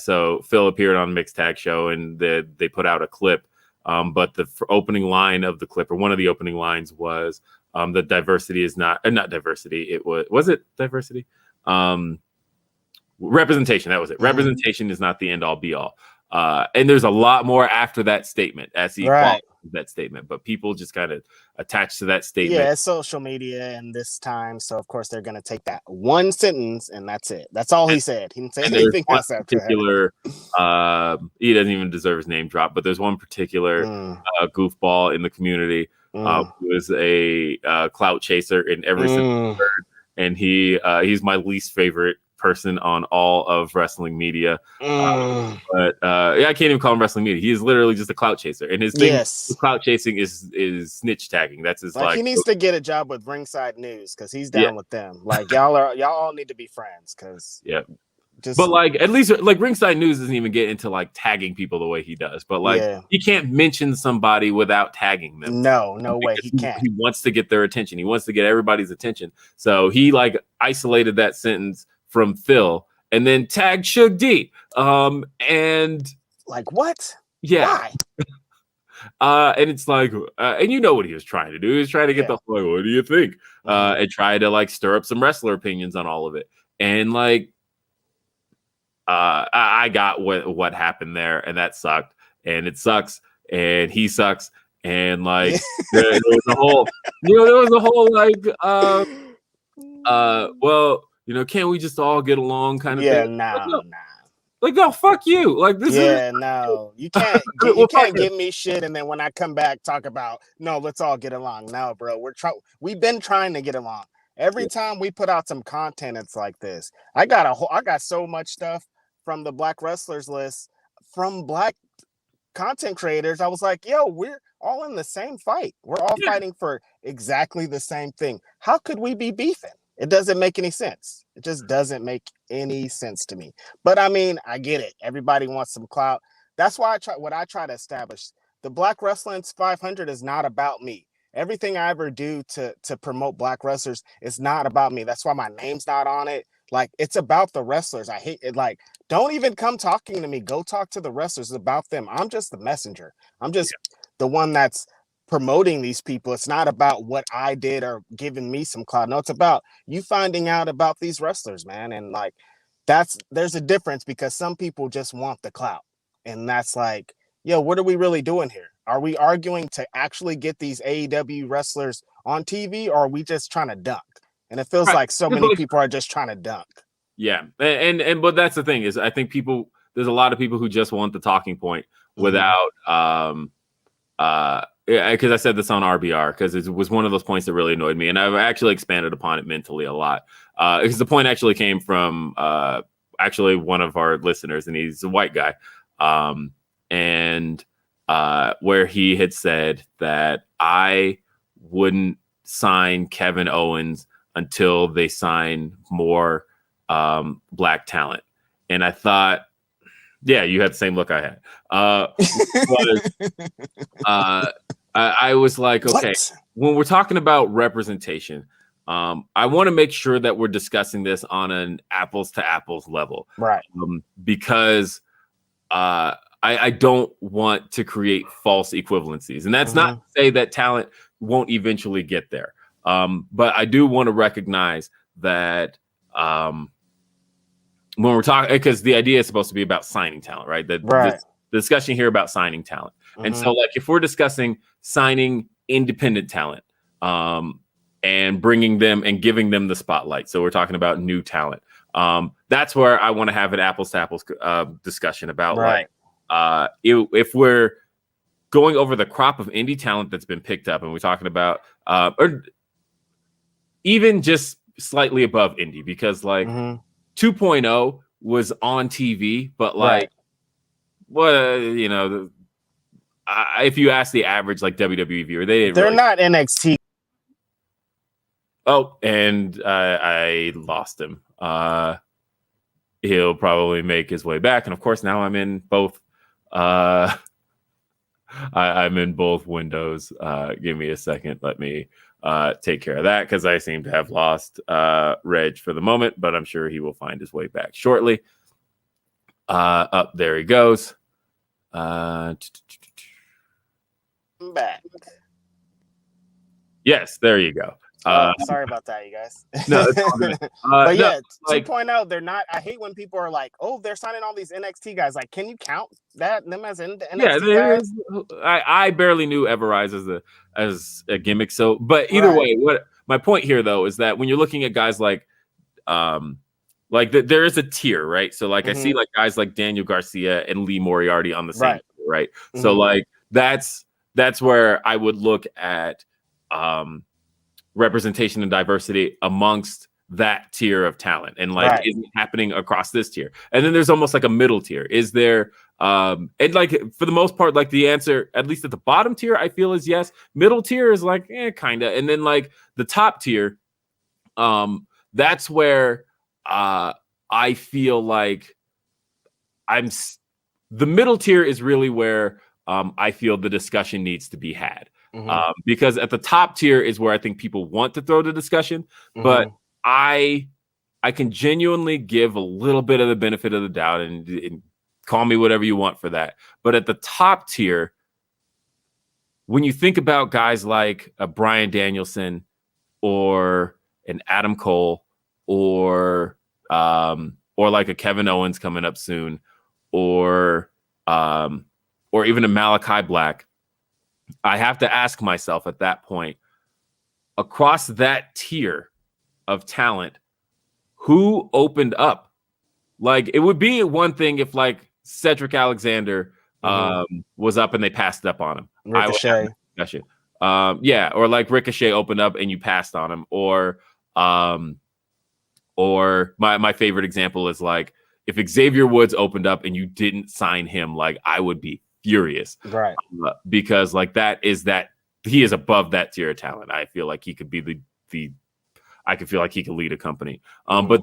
So Phil appeared on Mixed Tag Show, and they put out a clip. But the opening line of the clip, or one of the opening lines, was the diversity is not diversity. It was it diversity? Representation. That was it. Representation is not the end all be all. And there's a lot more after that statement, as he qualifies that statement, but people just kind of attach to that statement. Yeah, it's social media and this time, so of course they're going to take that one sentence and that's it. That's all he said. He didn't say anything else after particular, he doesn't even deserve his name drop, but there's one particular goofball in the community who is a clout chaser in every single word, and he's my least favorite person on all of wrestling media. But I can't even call him wrestling media. He is literally just a clout chaser, and his thing, his clout chasing is snitch tagging. That's his he needs to get a job with Ringside News because he's down with them. Like, y'all all need to be friends because But like, at least like Ringside News doesn't even get into like tagging people the way he does. But like, he can't mention somebody without tagging them. No way he can't. He wants to get their attention. He wants to get everybody's attention. So he like isolated that sentence from Phil and then tagged Suge D. And like what? Yeah. Why? And it's like, and you know what he was trying to do. He was trying to get the whole, what do you think? And try to like stir up some wrestler opinions on all of it. And like, I got what happened there, and that sucked, and it sucks, and he sucks, and like there was a whole, like, well, can't we just all get along kind of thing? Nah. Like, no, fuck you. Like this is no, you can't you can't give me shit, and then when I come back talk about no, let's all get along. No, bro, we've been trying to get along. Every time we put out some content, it's like this. I got so much stuff from the Black Wrestlers list from Black content creators. I was like, yo, we're all in the same fight. We're all fighting for exactly the same thing. How could we be beefing? It doesn't make any sense. It just doesn't make any sense to me. But I mean, I get it. Everybody wants some clout. That's why I try to establish. The Black Wrestling 500 is not about me. Everything I ever do to promote Black wrestlers is not about me. That's why my name's not on it. Like, it's about the wrestlers. I hate it. Like, don't even come talking to me. Go talk to the wrestlers. It's about them. I'm just the messenger. I'm just the one that's promoting these people. It's not about what I did or giving me some clout. No, it's about you finding out about these wrestlers, man. And like, there's a difference, because some people just want the clout. And that's like, yo, what are we really doing here? Are we arguing to actually get these AEW wrestlers on TV, or are we just trying to dunk? And it feels like so many people are just trying to dunk. Yeah. But that's the thing is, I think there's a lot of people who just want the talking point without, because I said this on RBR, because it was one of those points that really annoyed me. And I've actually expanded upon it mentally a lot. Because the point actually came from actually one of our listeners, and he's a white guy. Where he had said that I wouldn't sign Kevin Owens until they sign more Black talent. And I thought, yeah, you had the same look I had. I was like, okay, when we're talking about representation, I want to make sure that we're discussing this on an apples to apples level. Right. Because I don't want to create false equivalencies. And that's not to say that talent won't eventually get there. But I do want to recognize that when we're talking, because the idea is supposed to be about signing talent, right? The discussion here about signing talent. And so like, if we're discussing signing independent talent and bringing them and giving them the spotlight, so we're talking about new talent. That's where I want to have an apples to apples discussion about like, if we're going over the crop of indie talent that's been picked up, and we're talking about or even just slightly above indie, because like 2.0 was on TV, but like if you ask the average like WWE viewer, they're not NXT. Oh, and I lost him. He'll probably make his way back, and of course now I'm in both. I'm in both windows. Give me a second. Let me take care of that, because I seem to have lost Reg for the moment, but I'm sure he will find his way back shortly. Up there he goes. I'm back. Yes, there you go. Sorry about that, you guys. No, it's all good. But yeah, like, 2.0, they're not. I hate when people are like, "Oh, they're signing all these NXT guys." Like, can you count them as NXT guys? I barely knew Everrise as a gimmick. So, but either way, what my point here though is that when you're looking at guys like there is a tier, right? So like I see like guys like Daniel Garcia and Lee Moriarty on the same tier, right? So like that's where I would look at representation and diversity amongst that tier of talent, and like is it happening across this tier? And then there's almost like a middle tier. Is there and like for the most part, like the answer, at least at the bottom tier, I feel is yes. Middle tier is like kind of, and then like the top tier, that's where I feel like the middle tier is really where I feel the discussion needs to be had. Because at the top tier is where I think people want to throw the discussion, but I can genuinely give a little bit of the benefit of the doubt and call me whatever you want for that. But at the top tier, when you think about guys like a Bryan Danielson or an Adam Cole or like a Kevin Owens coming up soon, or even a Malachi Black, I have to ask myself at that point, across that tier of talent, who opened up? Like, it would be one thing if like Cedric Alexander was up and they passed up on him. Ricochet. I would have a discussion. Or like Ricochet opened up and you passed on him, or my favorite example is like if Xavier Woods opened up and you didn't sign him, like I would be furious, right? Because like he is above that tier of talent. I feel like he could be I could feel like he could lead a company. But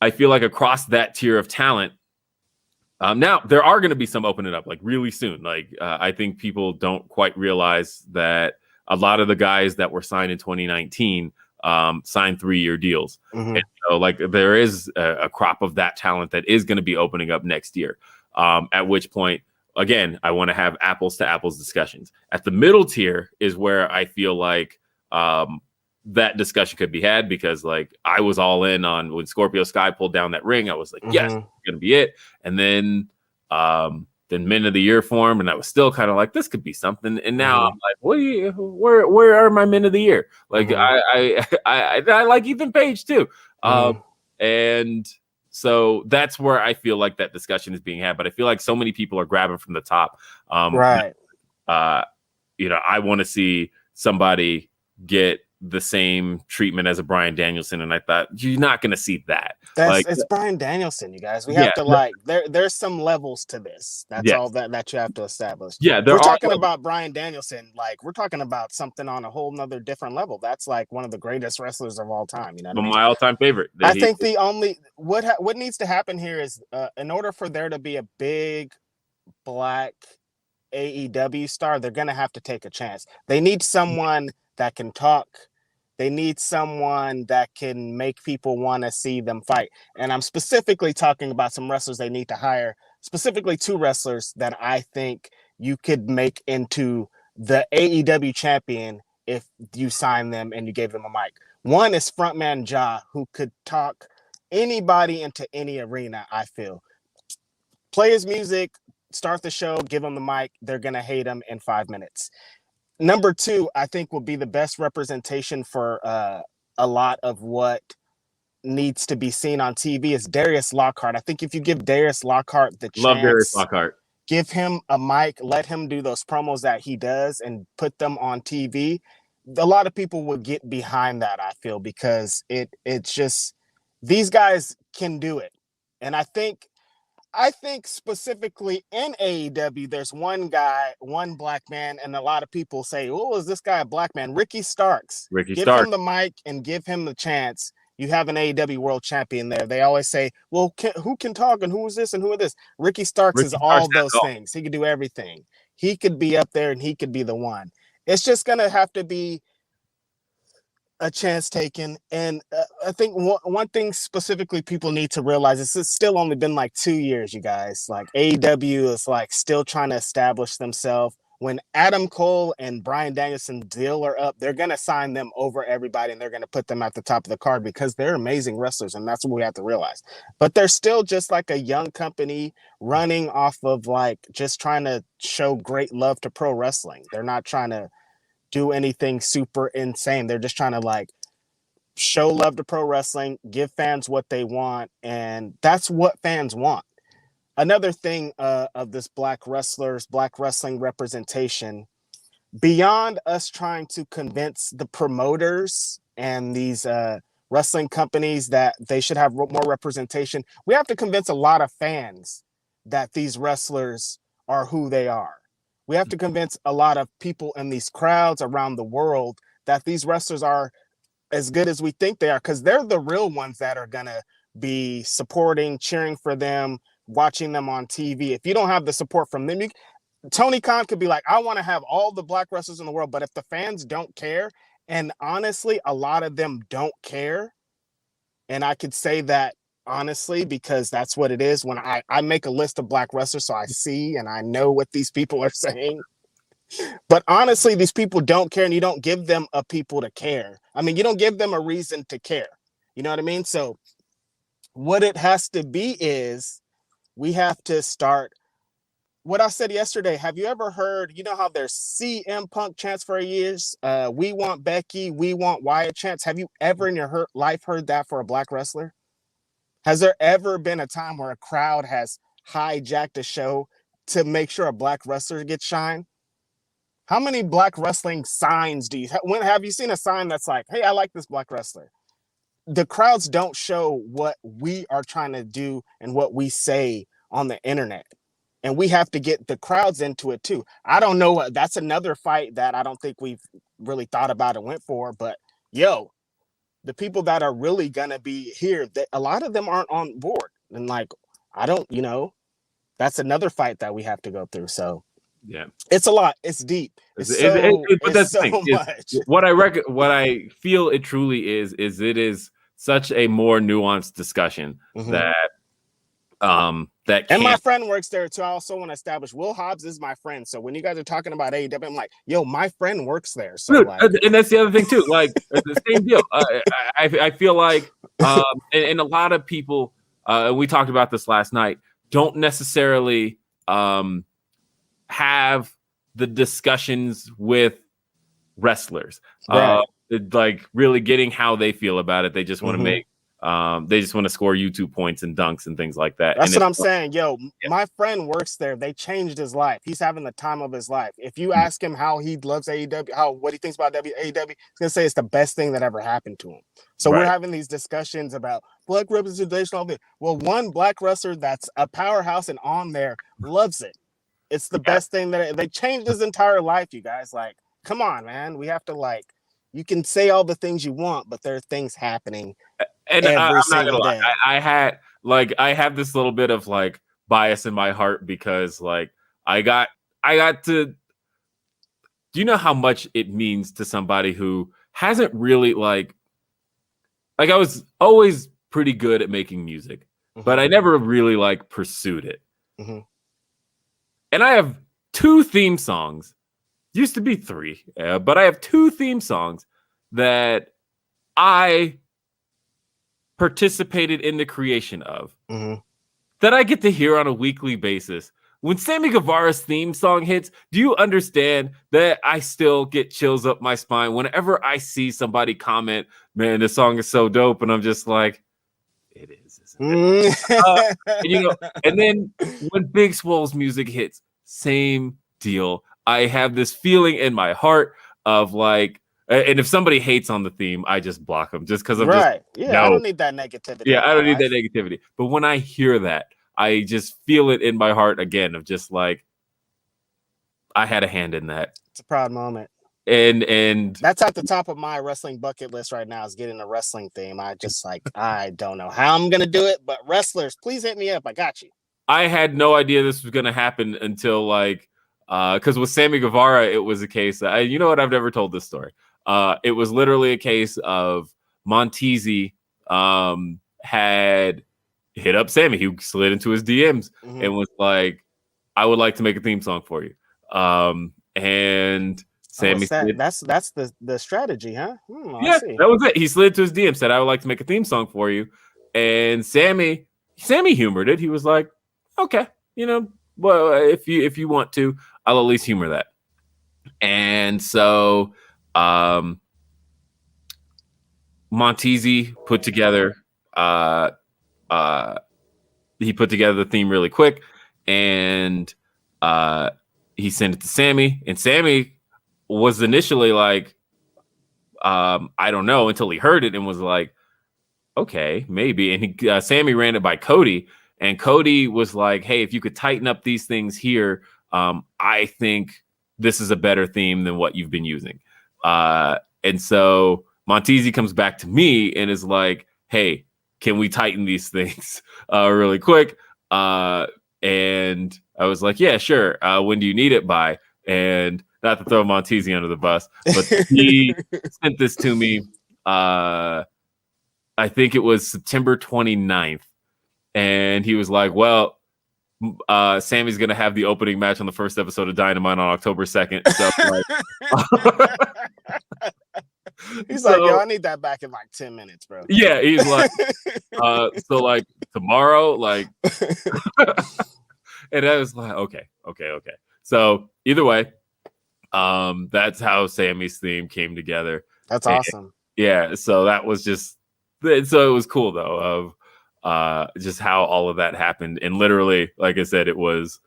I feel like across that tier of talent, now there are going to be some opening up like really soon. Like I think people don't quite realize that a lot of the guys that were signed in 2019 signed 3-year deals. And so like there is a crop of that talent that is going to be opening up next year. At which point, again, I want to have apples to apples discussions. At the middle tier is where I feel like that discussion could be had, because like I was all in on when Scorpio Sky pulled down that ring. I was like, yes, it's gonna be it. And then Men of the Year formed, and I was still kind of like, this could be something. And now I'm like, where are my Men of the Year? Like I like Ethan Page too. And so that's where I feel like that discussion is being had. But I feel like so many people are grabbing from the top. Right. I want to see somebody get the same treatment as a Bryan Danielson, and I thought you're not going to see that. It's Bryan Danielson, you guys. We have to there's some levels to this. That's all that you have to establish. Yeah, we're talking about Bryan Danielson, like we're talking about something on a whole nother different level. That's like one of the greatest wrestlers of all time. You know, my all-time favorite. I think the only what needs to happen here is in order for there to be a big black AEW star, they're going to have to take a chance. They need someone that can talk. They need someone that can make people want to see them fight. And I'm specifically talking about some wrestlers they need to hire, specifically 2 wrestlers that I think you could make into the AEW champion if you sign them and you gave them a mic. One is frontman Ja, who could talk anybody into any arena, I feel. Play his music, start the show, give him the mic. They're going to hate him in 5 minutes. Number 2, I think, will be the best representation for a lot of what needs to be seen on TV is Darius Lockhart. I think if you give Darius Lockhart the chance, Darius Lockhart, give him a mic, let him do those promos that he does and put them on TV, a lot of people would get behind that, I feel, because it's just these guys can do it. And I think specifically in AEW, there's one guy, one black man, and a lot of people say, oh, is this guy a black man? Ricky Starks. Give him the mic and give him the chance. You have an AEW world champion there. They always say, well, who can talk and who is this and who is this? Ricky Starks is all those things. He can do everything. He could be up there and he could be the one. It's just going to have to be a chance taken. And I think one thing specifically people need to realize is it's still only been like 2 years, you guys. Like AEW is like still trying to establish themselves. When Adam Cole and Bryan Danielson's deal are up, they're going to sign them over everybody and they're going to put them at the top of the card because they're amazing wrestlers. And that's what we have to realize. But they're still just like a young company running off of like just trying to show great love to pro wrestling. They're not trying to do anything super insane. They're just trying to like show love to pro wrestling, give fans what they want, and that's what fans want. Another thing of this black wrestling representation, beyond us trying to convince the promoters and these wrestling companies that they should have more representation, we have to convince a lot of fans that these wrestlers are who they are. We have to convince a lot of people in these crowds around the world that these wrestlers are as good as we think they are, because they're the real ones that are going to be supporting, cheering for them, watching them on TV. If you don't have the support from them, Tony Khan could be like, I want to have all the black wrestlers in the world, but if the fans don't care, and honestly, a lot of them don't care, and I could say that honestly because that's what it is when I make a list of black wrestlers, so I see and I know what these people are saying. But honestly, these people don't care, and you don't give them a people to care. I mean, you don't give them a reason to care. You know what I mean? So what it has to be is we have to start what I said yesterday. Have you ever heard, you know how there's CM Punk chants for years? We want Becky, we want Wyatt chants. Have you ever in your life heard that for a black wrestler? Has there ever been a time where a crowd has hijacked a show to make sure a black wrestler gets shine? How many black wrestling signs do you have? When have you seen a sign that's like, hey, I like this black wrestler? The crowds don't show what we are trying to do and what we say on the internet. And we have to get the crowds into it too. I don't know. That's another fight that I don't think we've really thought about and went for. But yo, the people that are really going to be here, a lot of them aren't on board. And like, I don't, that's another fight that we have to go through. So yeah, it's a lot. It's deep. But that's so much. What I feel it truly is it is such a more nuanced discussion that and my friend works there too. I also want to establish Will Hobbs is my friend. So when you guys are talking about AEW, I'm like, yo, my friend works there. So dude, and that's the other thing too. Like the same deal. I feel like and a lot of people, we talked about this last night, don't necessarily have the discussions with wrestlers. Right. Like really getting how they feel about it. They just want to make they just want to score YouTube points and dunks and things like that. That's what I'm saying. Yo, my friend works there. They changed his life. He's having the time of his life. If you ask him how he loves AEW, what he thinks about AEW, he's going to say it's the best thing that ever happened to him. So we're having these discussions about black representation, all this. Well, one black wrestler that's a powerhouse and on there loves it. It's the best thing that they changed his entire life, you guys. Like, come on, man. We have to you can say all the things you want, but there are things happening. And I'm not gonna lie, I have this little bit of bias in my heart because I got to. Do you know how much it means to somebody who hasn't really I was always pretty good at making music, but I never really pursued it. And I have 2 theme songs. Used to be 3, but I have 2 theme songs that I participated in the creation of that I get to hear on a weekly basis. When Sammy Guevara's theme song hits, do you understand that I still get chills up my spine whenever I see somebody comment, man, this song is so dope, and I'm just like, it is, isn't it? And then when Big Swole's music hits, same deal. I have this feeling in my heart of and if somebody hates on the theme, I just block them just because I'm I don't need that negativity. Yeah, I don't need that negativity. But when I hear that, I just feel it in my heart again of just I had a hand in that. It's a proud moment. And that's at the top of my wrestling bucket list right now is getting a wrestling theme. I just I don't know how I'm gonna do it, but wrestlers, please hit me up. I got you. I had no idea this was gonna happen until because with Sammy Guevara, it was a case. You know what? I've never told this story. It was literally a case of Montezzi had hit up Sammy. He slid into his DMs and was like, "I would like to make a theme song for you." And Sammy that's the strategy, huh? Yeah, that was it. He slid to his DM, said, "I would like to make a theme song for you," and Sammy humored it. He was like, "Okay, well, if you want to, I'll at least humor that." And so Montezzi put together the theme really quick, and he sent it to Sammy, and Sammy was initially I don't know, until he heard it and was like, okay, maybe. And Sammy ran it by Cody, and Cody was like, hey, if you could tighten up these things here, I think this is a better theme than what you've been using. And so Montezzi comes back to me and is like, hey, can we tighten these things really quick? And I was like, yeah, sure. When do you need it by? And not to throw Montesi under the bus, but he sent this to me. I think it was September 29th. And he was like, well, Sammy's going to have the opening match on the first episode of Dynamite on October 2nd. So, He's like, yo, I need that back in like 10 minutes, bro. Yeah, he's like, so like tomorrow, like, and I was like, okay. So either way, that's how Sammy's theme came together. That's awesome. Yeah, so that was just, so it was cool though, of just how all of that happened. And literally, like I said, it was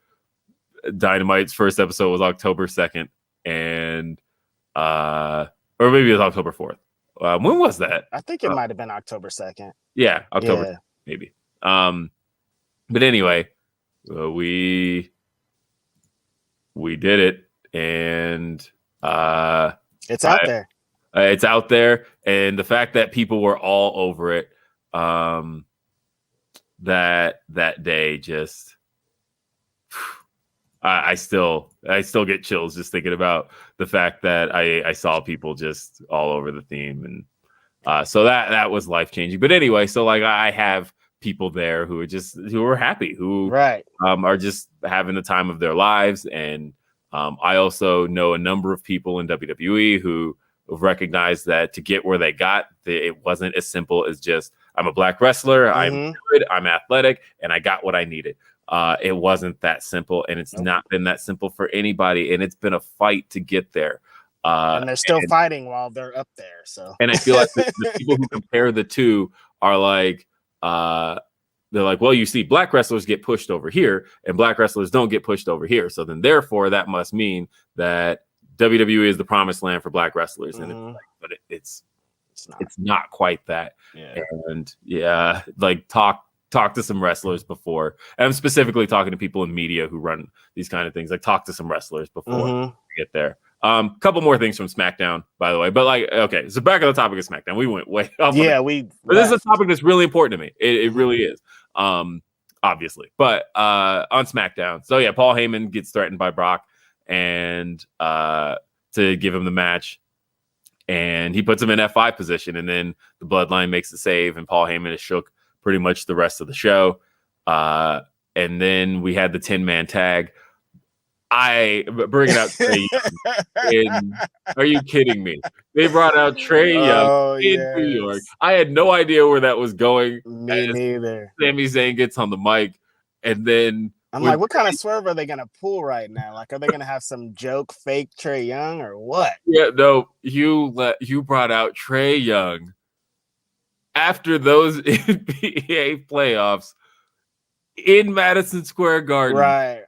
Dynamite's first episode was October 2nd, and or maybe it was October 4th. When was that? I think it might have been October 2nd. Yeah, October 2nd, maybe. But anyway, we did it, and it's out there. It's out there, and the fact that people were all over it, that day, just I still get chills just thinking about the fact that I saw people just all over the theme, and so that was life changing. But anyway, so like I have people there who are happy, who are just having the time of their lives, and I also know a number of people in WWE who have recognized that to get where they got, it wasn't as simple as just I'm a black wrestler, I'm good, I'm athletic, and I got what I needed. It wasn't that simple, and it's not been that simple for anybody, and it's been a fight to get there. And they're still fighting while they're up there. So, and I feel like the people who compare the two are like, they're like, well, you see, black wrestlers get pushed over here, and black wrestlers don't get pushed over here. So then, therefore, that must mean that WWE is the promised land for black wrestlers, and it's like, but it's not quite that. Yeah. And yeah, like talk to some wrestlers before. And I'm specifically talking to people in media who run these kind of things. Like talk to some wrestlers before we get there. Couple more things from SmackDown, by the way. But like, okay, so back on the topic of SmackDown, we went way off. Yeah, but this is a topic that's really important to me. It really is. Obviously. But on SmackDown. So yeah, Paul Heyman gets threatened by Brock and to give him the match. And he puts him in F5 position, and then the Bloodline makes the save, and Paul Heyman is shook pretty much the rest of the show. And then we had the 10-man tag. I bring it out Trey Young. Are you kidding me? They brought out Trey Young in New York. I had no idea where that was going. Me neither. Sami Zayn gets on the mic, and then I'm like, what kind of swerve are they going to pull right now? Like, are they going to have some joke fake Trey Young or what? Yeah, no, you brought out Trey Young after those NBA playoffs in Madison Square Garden. Right.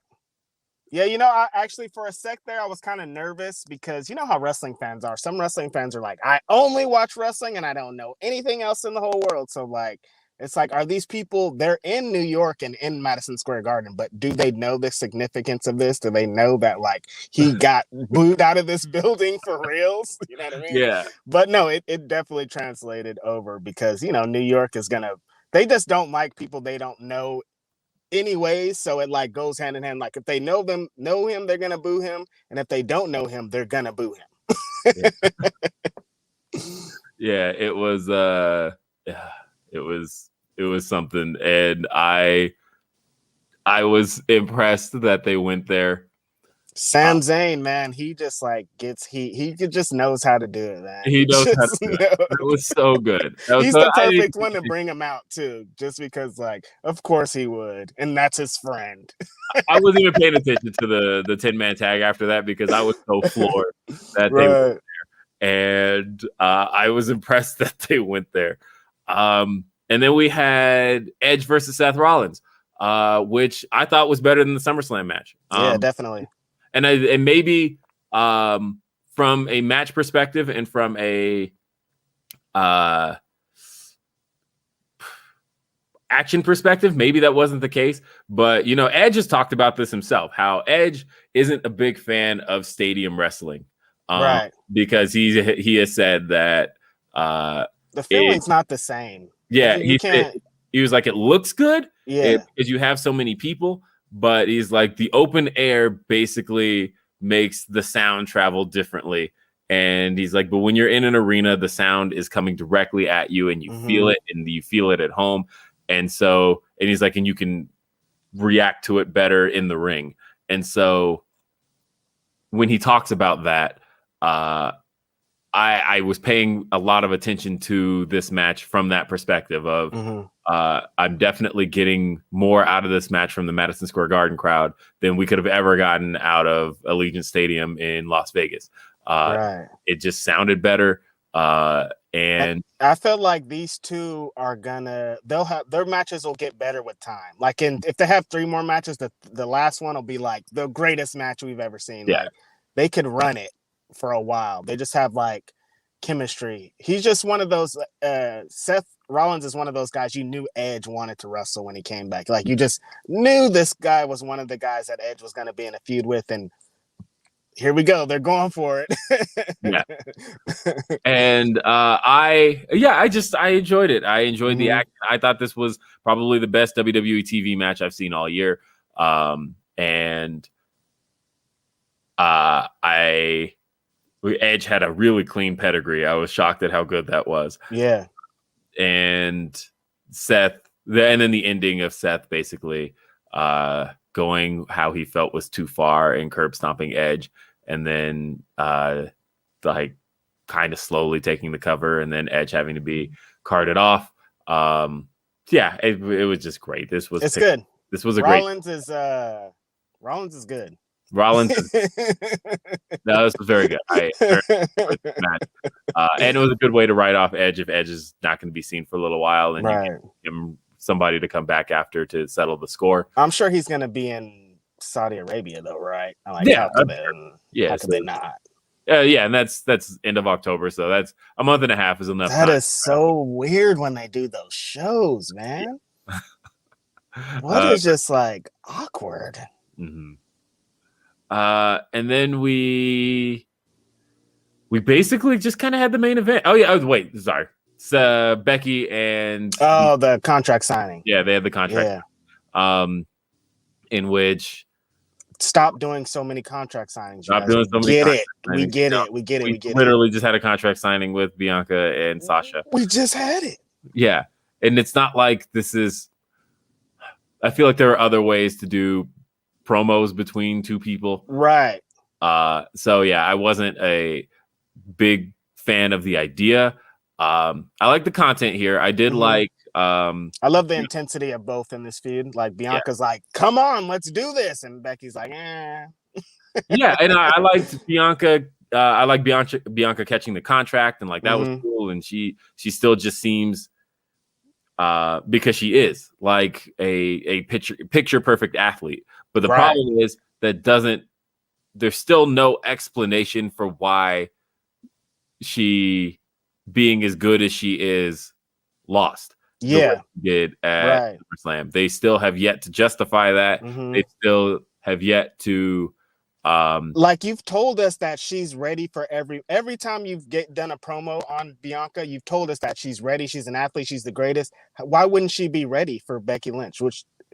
Yeah, you know, I actually, for a sec there, I was kind of nervous because you know how wrestling fans are. Some wrestling fans are like, I only watch wrestling and I don't know anything else in the whole world. So, like, it's like, are these people, they're in New York and in Madison Square Garden, but do they know the significance of this? Do they know that, like, he got booed out of this building for reals? You know what I mean? Yeah. But no, it definitely translated over because, you know, New York is going to, they just don't like people they don't know anyways. So it, like, goes hand in hand. Like, if they know him, they're going to boo him. And if they don't know him, they're going to boo him. Yeah, it was, it was something, and I was impressed that they went there. Sam Zayn, man, he just like gets he just knows how to do it, man. He knows how to do it. It was so good. He's the perfect one to bring him out too, just because, like, of course he would, and that's his friend. I wasn't even paying attention to the 10-man tag after that because I was so floored that they went there, and I was impressed that they went there. And then we had Edge versus Seth Rollins, which I thought was better than the SummerSlam match. Yeah, definitely. And maybe from a match perspective and from a action perspective, maybe that wasn't the case. But, you know, Edge has talked about this himself, how Edge isn't a big fan of stadium wrestling. Right. Because he has said that the feeling's not the same. Yeah, You can't. he was like, it looks good, Yeah. because you have so many people, but he's like, the open air basically makes the sound travel differently. And he's like, but when you're in an arena, the sound is coming directly at you, and you feel it, and you feel it at home. And so, and he's like, and you can react to it better in the ring. And so when he talks about that, I was paying a lot of attention to this match from that perspective of I'm definitely getting more out of this match from the Madison Square Garden crowd than we could have ever gotten out of Allegiant Stadium in Las Vegas. Right. It just sounded better. And I felt like these two are they'll have their matches will get better with time. Like if they have 3 more matches, the last one will be like the greatest match we've ever seen. Yeah. Like they could run it for a while. They just have like chemistry. He's just one of those Seth Rollins is one of those guys you knew Edge wanted to wrestle when he came back. Like you just knew this guy was one of the guys that Edge was going to be in a feud with, and here we go. They're going for it. Yeah. And I enjoyed it. I enjoyed the action. I thought this was probably the best WWE TV match I've seen all year. Edge had a really clean pedigree. I was shocked at how good that was. Yeah. And Seth, and then the ending of Seth basically going how he felt was too far and curb stomping Edge, and then like kind of slowly taking the cover, and then Edge having to be carted off. It was just great. It's good. This was a Rollins great. Rollins is good. Rollins. No, this was very good. And it was a good way to write off Edge if Edge is not going to be seen for a little while, and you give him somebody to come back after to settle the score. I'm sure he's going to be in Saudi Arabia though, right? Like, yeah, how could they not? Yeah, and that's end of October, so that's a month and a half is enough. That is so weird when they do those shows, man. What is just like awkward? Mm-hmm. And then we basically just kind of had the main event. Oh yeah, wait, sorry. It's Becky and the contract signing. Yeah, they had the contract. Yeah. In which stop doing so many contract signings. Stop doing so many. We get it. We literally just had a contract signing with Bianca and Sasha. We just had it. Yeah, and it's not like this is. I feel like there are other ways to do promos between two people. Right. So yeah, I wasn't a big fan of the idea. I like the content here. I did like I love the intensity of both in this feud. Like Bianca's like, come on, let's do this. And Becky's like, eh. Yeah, and I liked Bianca. I like Bianca catching the contract, and like that was cool. And she still just seems because she is like a picture perfect athlete. But the problem is there's still no explanation for why she, being as good as she is, lost. Yeah. Did at SummerSlam. They still have yet to justify that. They still have yet to like you've told us that she's ready for every time you've done a promo on Bianca, you've told us that she's ready, she's an athlete, she's the greatest. Why wouldn't she be ready for Becky Lynch?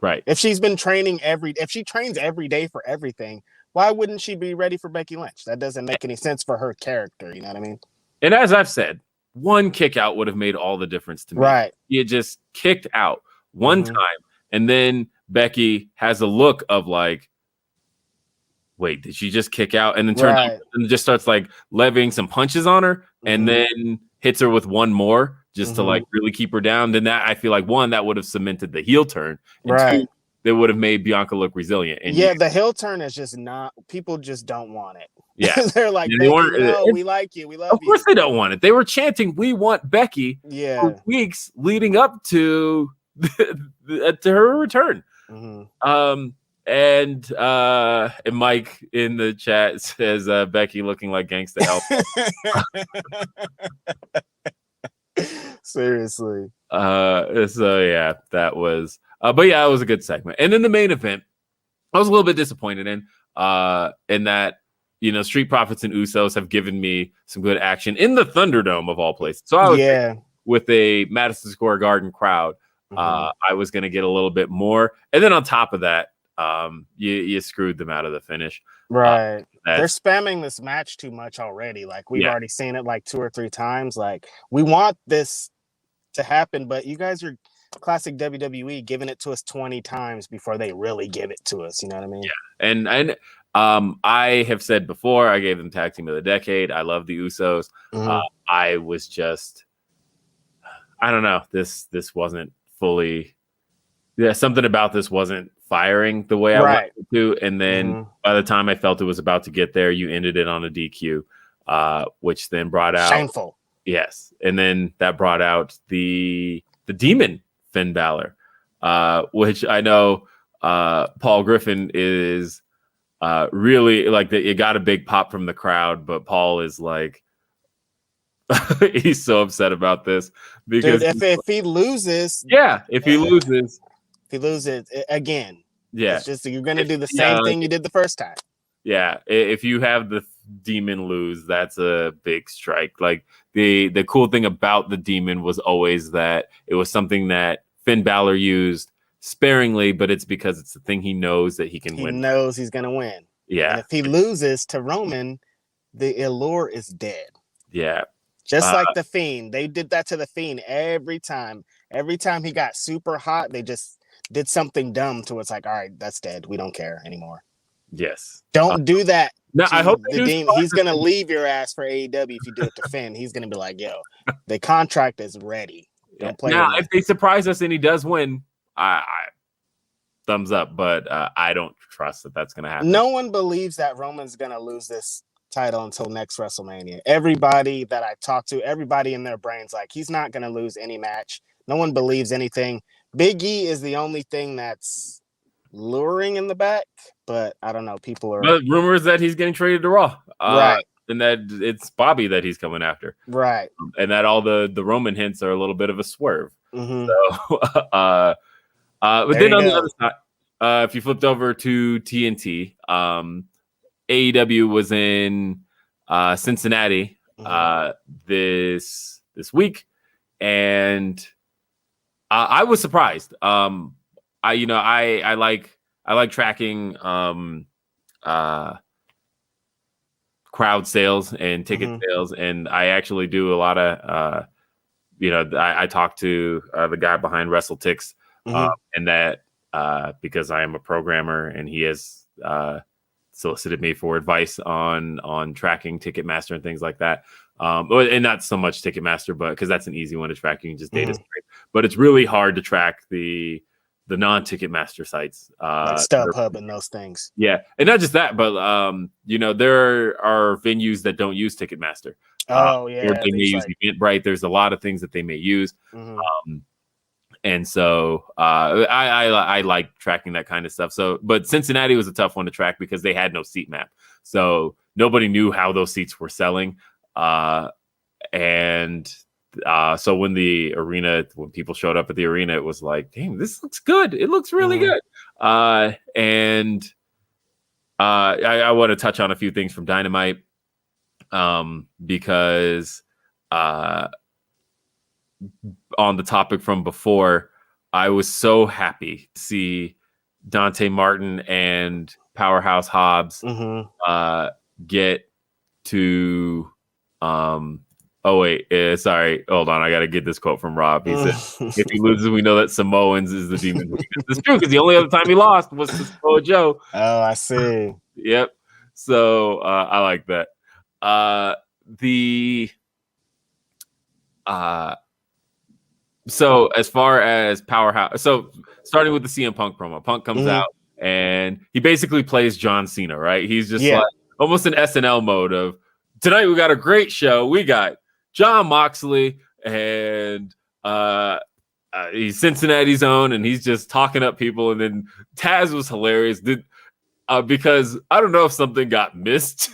If she's been training if she trains every day for everything, why wouldn't she be ready for Becky Lynch? That doesn't make any sense for her character, you know what I mean? And as I've said, one kick out would have made all the difference to me. Right. You just kicked out one time, and then Becky has a look of like, wait, did she just kick out? And then turns out and just starts like levying some punches on her, and then hits her with one more just to like really keep her down. Then that, I feel like, one, that would have cemented the heel turn, and two, that would have made Bianca look resilient. And the heel turn is just not, people just don't want it. Yeah. They're like, we like you, we love you. Of course they don't want it. They were chanting, "We want Becky," for weeks leading up to her return. And Mike in the chat says Becky looking like Gangsta Elf. Seriously. So yeah, that was but yeah, it was a good segment. And then the main event, I was a little bit disappointed in that, you know, Street Profits and Usos have given me some good action in the Thunderdome of all places. So I was with a Madison Square Garden crowd, I was going to get a little bit more. And then on top of that, you screwed them out of the finish. Right. They're spamming this match too much already. Like we've already seen it like 2 or 3 times. Like we want this to happen, but you guys are classic WWE giving it to us 20 times before they really give it to us. You know what I mean? Yeah. And I have said before, I gave them tag team of the decade. I love the Usos. I was just, I don't know. This wasn't fully, something about this wasn't firing the way I wanted it to. And then by the time I felt it was about to get there, you ended it on a DQ, which then brought out shameful. Yes. And then that brought out the demon Finn Balor, which I know Paul Griffin is really like that. You got a big pop from the crowd, but Paul is like, he's so upset about this because if he loses, if he loses again, it's just you're gonna do the same thing you did the first time. Yeah, if you have the demon lose, that's a big strike. Like the cool thing about the demon was always that it was something that Finn Balor used sparingly, but it's because it's the thing he knows that he can win. He knows he's gonna win. Yeah. And if he loses to Roman, the allure is dead. Yeah. Just like the Fiend. They did that to the Fiend every time. Every time he got super hot, they just did something dumb to it. It's like, all right, that's dead. We don't care anymore. Yes. Don't do that. No, I hope the demon. He's gonna leave your ass for AEW if you do it to Finn. He's gonna be like, yo, the contract is ready. Don't play. Now, if they surprise us and he does win, I thumbs up. But I don't trust that that's gonna happen. No one believes that Roman's gonna lose this title until next WrestleMania. Everybody that I talk to, everybody in their brains, like he's not gonna lose any match. No one believes anything. Big E is the only thing that's luring in the back, but I don't know. People are. But rumors that he's getting traded to Raw, right? And that it's Bobby that he's coming after, right? And that all the Roman hints are a little bit of a swerve. Mm-hmm. So, but then on the other side, if you flipped over to TNT, AEW was in Cincinnati this week, and I was surprised. I like tracking crowd sales and ticket sales, and I actually do a lot of I talked to the guy behind WrestleTix, and that because I am a programmer, and he has solicited me for advice on tracking Ticketmaster and things like that. And not so much Ticketmaster, but because that's an easy one to track, you can just data scrape. But it's really hard to track the non-Ticketmaster sites, like StubHub and those things. Yeah, and not just that, but there are venues that don't use Ticketmaster. Or they may use Eventbrite. There's a lot of things that they may use, and so I like tracking that kind of stuff. So, but Cincinnati was a tough one to track because they had no seat map, so nobody knew how those seats were selling, and. So when people showed up at the arena, it was like, damn, this looks good. It looks really good. And I want to touch on a few things from Dynamite, because on the topic from before, I was so happy to see Dante Martin and Powerhouse Hobbs get to oh, wait. Sorry. Hold on. I got to get this quote from Rob. He said, if he loses, we know that Samoans is the demon. It's true, because the only other time he lost was to Samoa Joe. Oh, I see. Yep. So I like that. So as far as Powerhouse, so starting with the CM Punk promo, Punk comes out and he basically plays John Cena, right? He's just like almost an SNL mode of, tonight we got a great show. We got John Moxley, and he's Cincinnati's own, and he's just talking up people. And then Taz was hilarious because I don't know if something got missed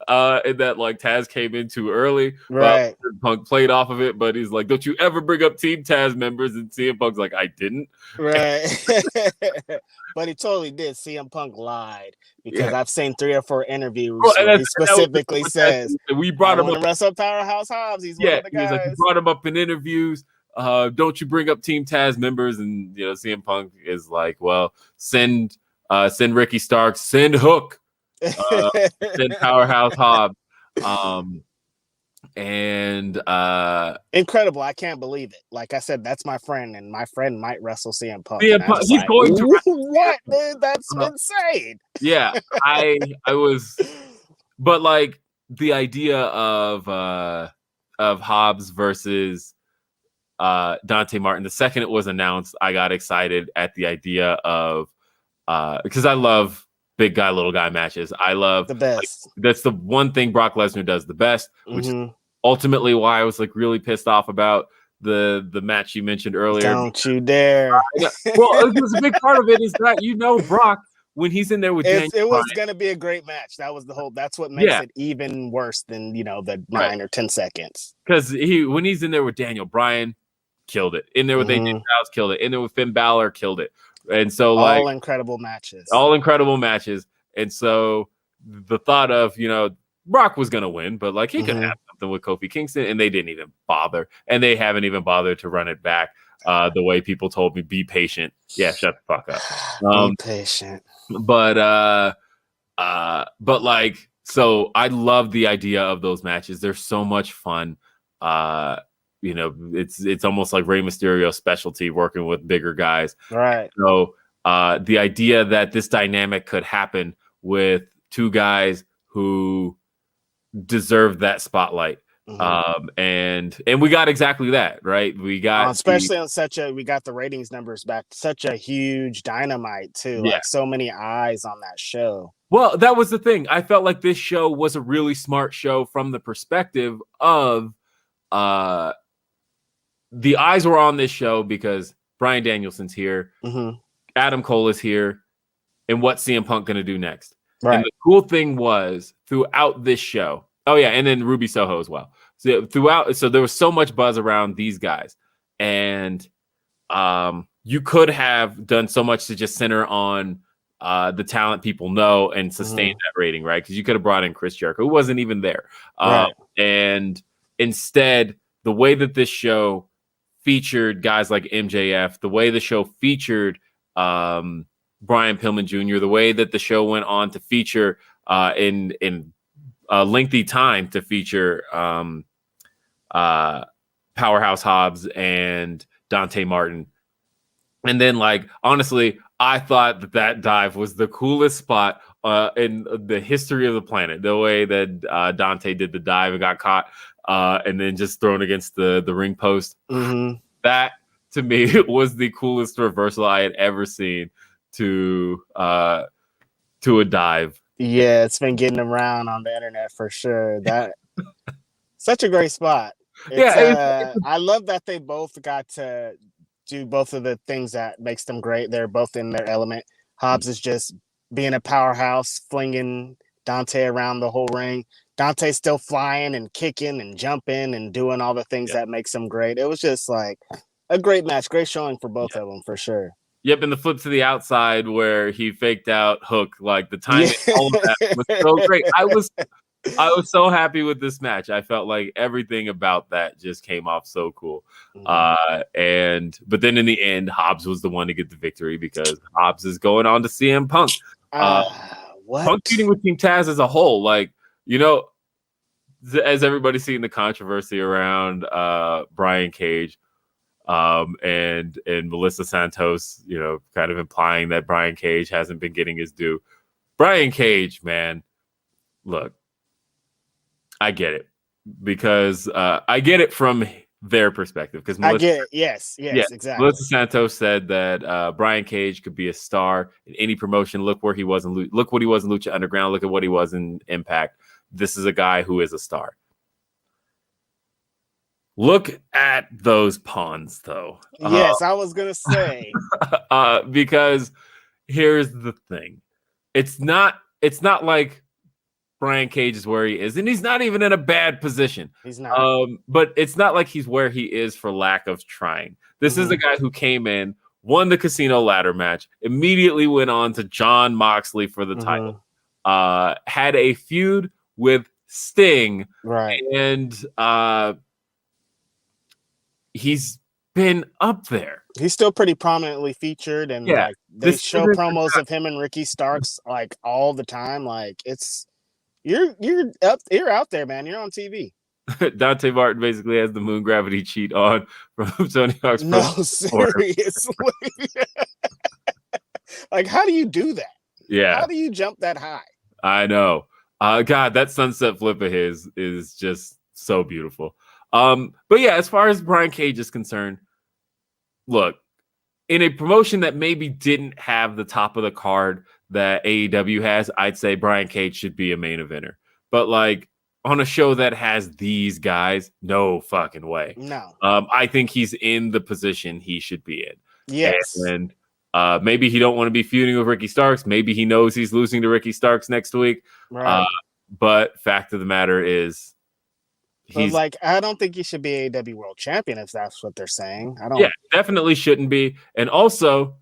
and that like Taz came in too early. Right. Punk played off of it, but he's like, don't you ever bring up Team Taz members? And CM Punk's like, I didn't. Right. But he totally did. CM Punk lied because Yeah. I've seen 3 or 4 interviews Well, and where he that was specifically what says, we "I brought him want up. to wrestle Powerhouse Hobbs. He's one Yeah, of the he was like, you guys." brought him up in interviews. Don't you bring up Team Taz members? And CM Punk is like, well, send Ricky Starks, send Hook, send Powerhouse Hobbs. And Incredible. I can't believe it. Like I said, that's my friend, and my friend might wrestle CM Punk. CM And I Punk, was he's like, going to what, dude? That's insane. Yeah, I was, but like the idea of Hobbs versus Dante Martin. The second it was announced, I got excited at the idea of because I love big guy, little guy matches. I love the best. That's the one thing Brock Lesnar does the best, which is ultimately why I was like really pissed off about the match you mentioned earlier. Don't you dare. Well, because a big part of it is that Brock, when he's in there with Daniel it was Bryan, going to be a great match. That was that's what makes it even worse than, the 9 or 10 seconds. Because when he's in there with Daniel Bryan, killed it. In there with AJ Styles, killed it. In there with Finn Balor, killed it. And so all incredible matches. And so the thought of, Brock was going to win, but like he could have something with Kofi Kingston, and they didn't even bother. And they haven't even bothered to run it back the way people told me, be patient. Yeah, shut the fuck up. Be patient. But like, so I love the idea of those matches. They're so much fun. It's almost like Rey Mysterio's specialty, working with bigger guys. Right. So the idea that this dynamic could happen with 2 guys who deserve that spotlight. And we got exactly that, right? We got especially on we got the ratings numbers back, such a huge Dynamite too. Yeah. Like so many eyes on that show. Well, that was the thing. I felt like this show was a really smart show from the perspective of the eyes were on this show because Bryan Danielson's here, Adam Cole is here, and what's CM Punk going to do next? Right. And the cool thing was throughout this show, and then Ruby Soho as well. So there was so much buzz around these guys, and you could have done so much to just center on the talent people know and sustain that rating, right? Because you could have brought in Chris Jericho, who wasn't even there, and instead, the way that this show featured guys like MJF, the way the show featured Brian Pillman Jr., the way that the show went on to feature in a lengthy time to feature Powerhouse Hobbs and Dante Martin. And then, like, honestly, I thought that dive was the coolest spot in the history of the planet. The way that Dante did the dive and got caught and then just thrown against the ring post. That, to me, was the coolest reversal I had ever seen to a dive. Yeah, it's been getting around on the internet for sure. That such a great spot. I love that they both got to do both of the things that makes them great. They're both in their element. Hobbs is just being a powerhouse, flinging Dante around the whole ring. Dante's still flying and kicking and jumping and doing all the things that makes him great. It was just like a great match, great showing for both of them for sure. Yep, and the flip to the outside where he faked out Hook, like the timing, all of that was so great. I was so happy with this match. I felt like everything about that just came off so cool. But then in the end, Hobbs was the one to get the victory because Hobbs is going on to CM Punk. What? Punk feuding with Team Taz as a whole, like, as everybody's seen the controversy around Brian Cage. And Melissa Santos, kind of implying that Brian Cage hasn't been getting his due. Brian Cage, man, look, I get it because I get it from their perspective because I get it. Yes, exactly. Melissa Santos said that Brian Cage could be a star in any promotion. Look where he was look what he was in Lucha Underground. Look at what he was in Impact. This is a guy who is a star. Look at those pawns, though. Yes, I was going to say. Because here's the thing. It's not like Brian Cage is where he is, and he's not even in a bad position. He's not. But it's not like he's where he is for lack of trying. This is a guy who came in, won the casino ladder match, immediately went on to Jon Moxley for the title. Had a feud with Sting, right? And he's been up there. He's still pretty prominently featured, and like they show promos of him and Ricky Starks like all the time. Like it's you're out there, man. You're on TV. Dante Martin basically has the moon gravity cheat on from Tony Hawk's. No, seriously. Like, how do you do that? Yeah. How do you jump that high? I know. God, that sunset flip of his is just so beautiful. But yeah, as far as Brian Cage is concerned, look, in a promotion that maybe didn't have the top of the card that AEW has, I'd say Brian Cage should be a main eventer. But like on a show that has these guys, no fucking way. No. I think he's in the position he should be in. Yes. And maybe he don't want to be feuding with Ricky Starks. Maybe he knows he's losing to Ricky Starks next week. Right. But fact of the matter is, but like, I don't think he should be AEW World Champion if that's what they're saying. I don't. Yeah, definitely shouldn't be. And also,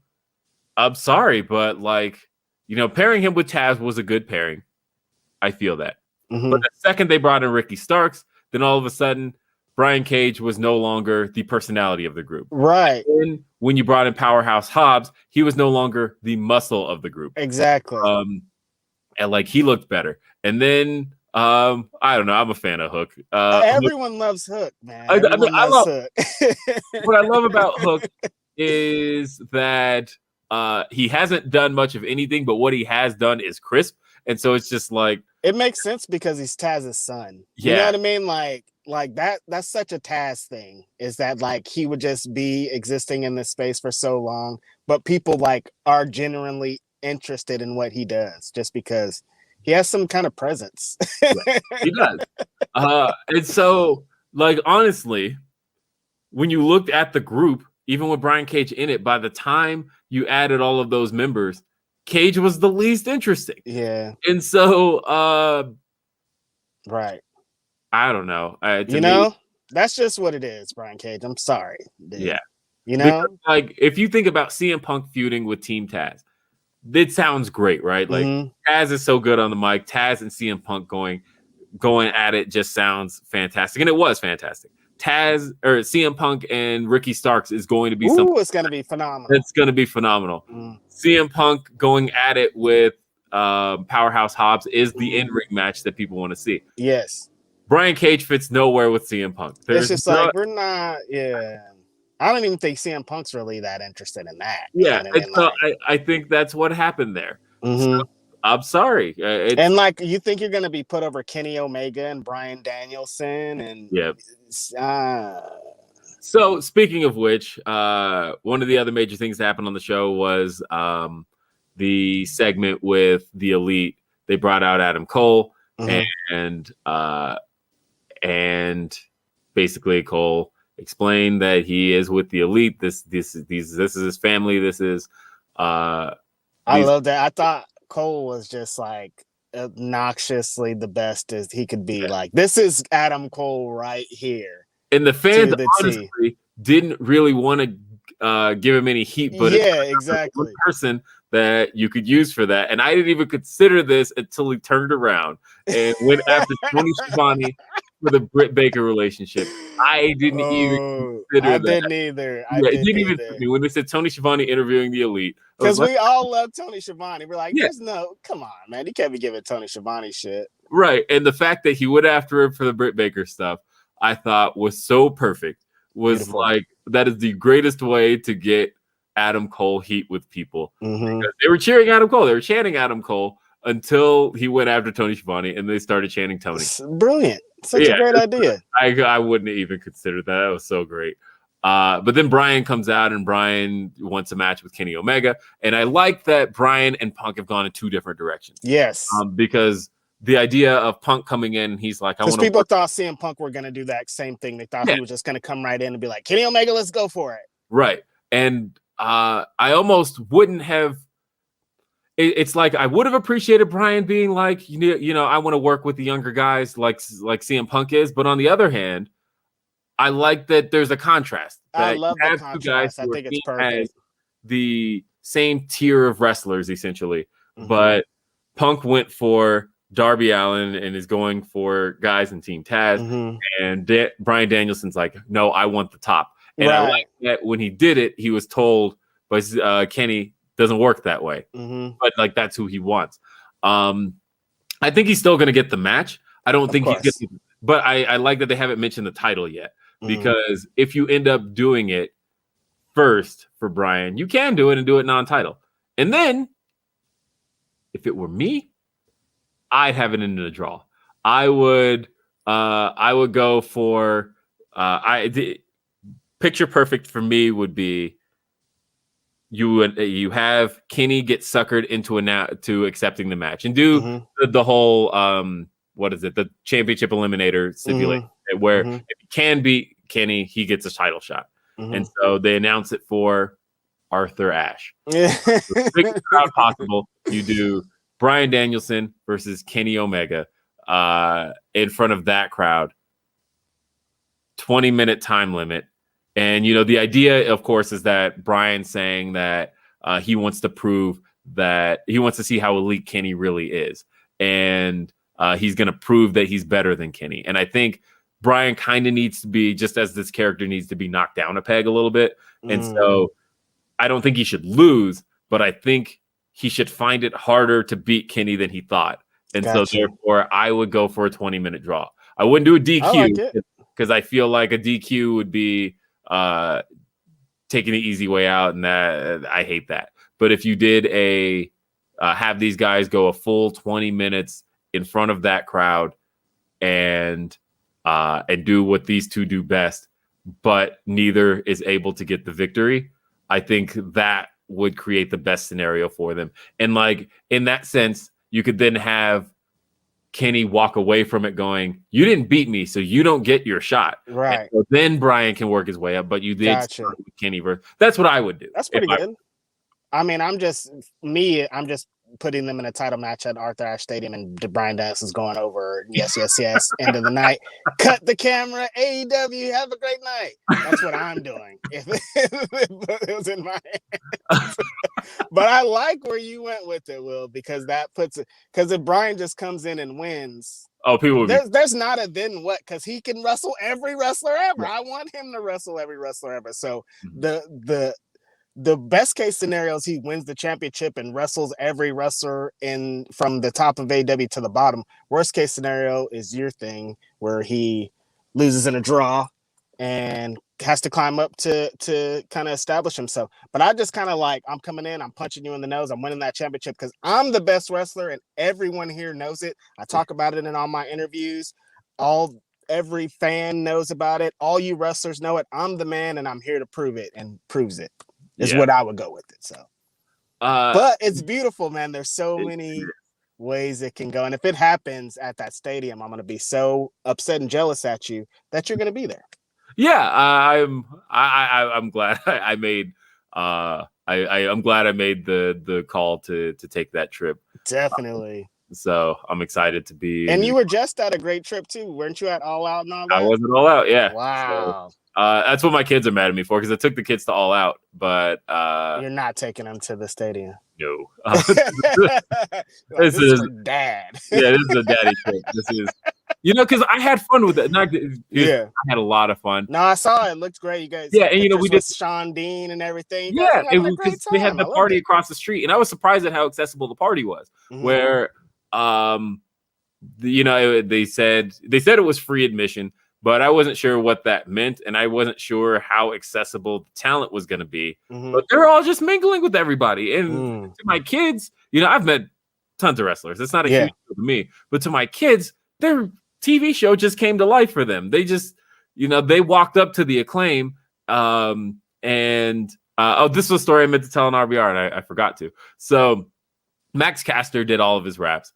I'm sorry, but like, you know, pairing him with Taz was a good pairing. I feel that. Mm-hmm. But the second they brought in Ricky Starks, then all of a sudden, Brian Cage was no longer the personality of the group. Right. And when you brought in Powerhouse Hobbs, he was no longer the muscle of the group. Exactly. And like he looked better. And then I don't know. I'm a fan of Hook. Everyone loves Hook, man. I love Hook. What I love about Hook is that he hasn't done much of anything, but what he has done is crisp. And so it's just like it makes sense because he's Taz's son. Yeah. You know what I mean? Like that's such a Taz thing, is that like he would just be existing in this space for so long, but people like are genuinely interested in what he does just because he has some kind of presence. He does. And so, like, honestly, when you looked at the group, even with Brian Cage in it, by the time you added all of those members, Cage was the least interesting. Yeah. And so, right. I don't know. You know, that's just what it is, Brian Cage. I'm sorry. Dude. Yeah. You know, because, like, if you think about CM Punk feuding with Team Taz, it sounds great, right? Like Taz is so good on the mic. Taz and CM Punk going at it just sounds fantastic, and it was fantastic. Taz or CM Punk and Ricky Starks is going to be something. It's going to be phenomenal. It's going to be phenomenal. CM Punk going at it with Powerhouse Hobbs is the in-ring match that people want to see. Yes. Brian Cage fits nowhere with CM Punk. It's just like we're not. Yeah. I don't even think CM Punk's really that interested in that. Yeah, you know what I mean? I think that's what happened there. So, I'm sorry. And like, you think you're going to be put over Kenny Omega and Bryan Danielson and So speaking of which, one of the other major things that happened on the show was the segment with the Elite. They brought out Adam Cole and basically Cole explained that he is with the Elite. This is his family. This is I love that. I thought Cole was just like obnoxiously the best as he could be. Like, this is Adam Cole right here. And the fans honestly didn't really want to give him any heat, but exactly. One person that you could use for that. And I didn't even consider this until he turned around and went after Tony Schiavone for the Britt Baker relationship. I didn't even consider that. Didn't either. I didn't even when they said Tony Schiavone interviewing the Elite. Because we all love Tony Schiavone. We're like, there's come on, man. You can't be giving Tony Schiavone shit. Right. And the fact that he went after him for the Britt Baker stuff, I thought was so perfect. Was beautiful. Like, that is the greatest way to get Adam Cole heat with people. Because they were cheering Adam Cole. They were chanting Adam Cole until he went after Tony Schiavone and they started chanting Tony. It's brilliant. Such a great idea. I wouldn't have even considered that. That was so great. But then Brian comes out and Brian wants a match with Kenny Omega. And I like that Brian and Punk have gone in two different directions. Yes. Because the idea of Punk coming in, he's like, I want to. Because people thought CM Punk were going to do that same thing. They thought he was just going to come right in and be like, Kenny Omega, let's go for it. Right. And I almost wouldn't have. It's like I would have appreciated Brian being like, you know, I want to work with the younger guys like CM Punk is. But on the other hand, I like that there's a contrast. I love the contrast. I think it's perfect. the same tier of wrestlers essentially, Mhm. but Punk went for Darby Allin and is going for guys in Team Taz, Mhm. and Bryan Danielson's like, no, I want the top. And I Right. like that when he did it, he was told by Kenny, doesn't work that way. Mhm. But like that's who he wants. I think he's still going to get the match. I don't Of think he's course. getting, but I like that they haven't mentioned the title yet, Mhm. because if you end up doing it first for Bryan, you can do it and do it non-title. And then if it were me, I'd have it in the draw. I would go for picture perfect for me would be you have Kenny get suckered into to accepting the match and do Mhm. the whole what is it, the championship eliminator stipulation where Mhm. if he can beat Kenny, he gets a title shot. Mhm. And so they announce it for Arthur Ashe. Yeah. The biggest crowd possible. You do Bryan Danielson versus Kenny Omega in front of that crowd. 20-minute time limit. And, the idea, of course, is that Bryan's saying that he wants to prove that he wants to see how elite Kenny really is. And he's going to prove that he's better than Kenny. And I think Bryan kind of needs to be, just as this character needs to be knocked down a peg a little bit. And so I don't think he should lose, but I think he should find it harder to beat Kenny than he thought. And Gotcha. so therefore I would go for a 20-minute draw. I wouldn't do a DQ. I like it. Because I feel like a DQ would be taking the easy way out, and that I hate that. But if you did have these guys go a full 20 minutes in front of that crowd and do what these two do best, but neither is able to get the victory, I think that would create the best scenario for them. And like in that sense, you could then have Kenny walk away from it going, you didn't beat me, so you don't get your shot. Right. So then Bryan can work his way up, but you did Gotcha. start with Kenny. That's what I would do. That's pretty good. I mean, I'm just putting them in a title match at Arthur Ashe Stadium, and Bryan Danielson's going over, yes, end of the night. Cut the camera, AEW, have a great night. That's what I'm doing. If it was in my hands. But I like where you went with it, Will, because that puts it, because if Bryan just comes in and wins, people would there's not a then what, because he can wrestle every wrestler ever. I want him to wrestle every wrestler ever. So the best case scenario is he wins the championship and wrestles every wrestler from the top of AEW to the bottom. Worst case scenario is your thing where he loses in a draw and has to climb up to kind of establish himself. But I just kind of like, I'm coming in, I'm punching you in the nose, I'm winning that championship because I'm the best wrestler and everyone here knows it. I talk about it in all my interviews. Every fan knows about it. All you wrestlers know it. I'm the man and I'm here to prove it, and proves it. Is what I would go with it. So, but it's beautiful, man. There's so many ways it can go, and if it happens at that stadium, I'm gonna be so upset and jealous at you that you're gonna be there. Yeah, I'm glad I made. I'm glad I made the call to take that trip. Definitely. So I'm excited to be. And you were just at a great trip too, weren't you? At All Out and all that. I wasn't All Out. Yeah. Wow. So, that's what my kids are mad at me for, because I took the kids to All Out, but you're not taking them to the stadium. No. This is dad. Yeah, this is a daddy trip. This is, because I had fun with it. I had a lot of fun. No, I saw it. It looked great, you guys. Yeah, and we did Sean Dean and everything. Yeah, they had the party across the street, and I was surprised at how accessible the party was. Mm-hmm. Where, they said it was free admission, but I wasn't sure what that meant, and I wasn't sure how accessible the talent was going to be. Mm-hmm. But they're all just mingling with everybody. And to my kids, I've met tons of wrestlers. It's not a huge deal to me. But to my kids, their TV show just came to life for them. They just, they walked up to the Acclaim. This was a story I meant to tell on RBR, and I forgot to. So Max Caster did all of his raps.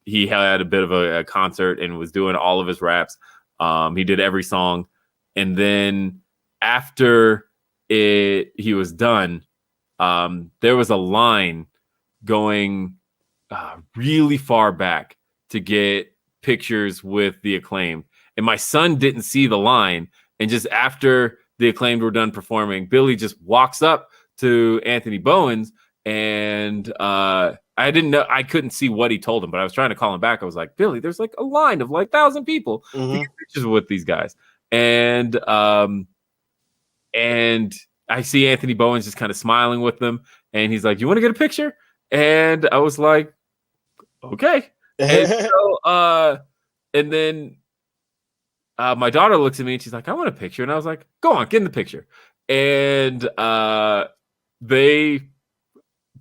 He had a bit of a concert and was doing all of his raps. He did every song. And then after he was done, there was a line going really far back to get pictures with the Acclaim. And my son didn't see the line. And just after the Acclaimed were done performing, Billy just walks up to Anthony Bowens, and I didn't know, I couldn't see what he told him, but I was trying to call him back. I was like, Billy, there's like a line of like 1,000 people to get pictures with these guys, and I see Anthony Bowens just kind of smiling with them, and he's like, "You want to get a picture?" And I was like, "Okay." And so, and then my daughter looks at me and she's like, "I want a picture," and I was like, "Go on, get in the picture." And they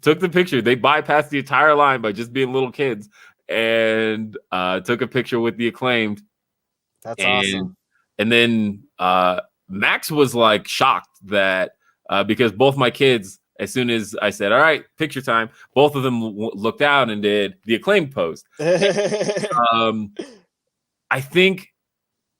took the picture. They bypassed the entire line by just being little kids, and took a picture with the Acclaimed. That's awesome. And then Max was like shocked that because both my kids, as soon as I said, "All right, picture time," both of them looked out and did the Acclaimed pose. I think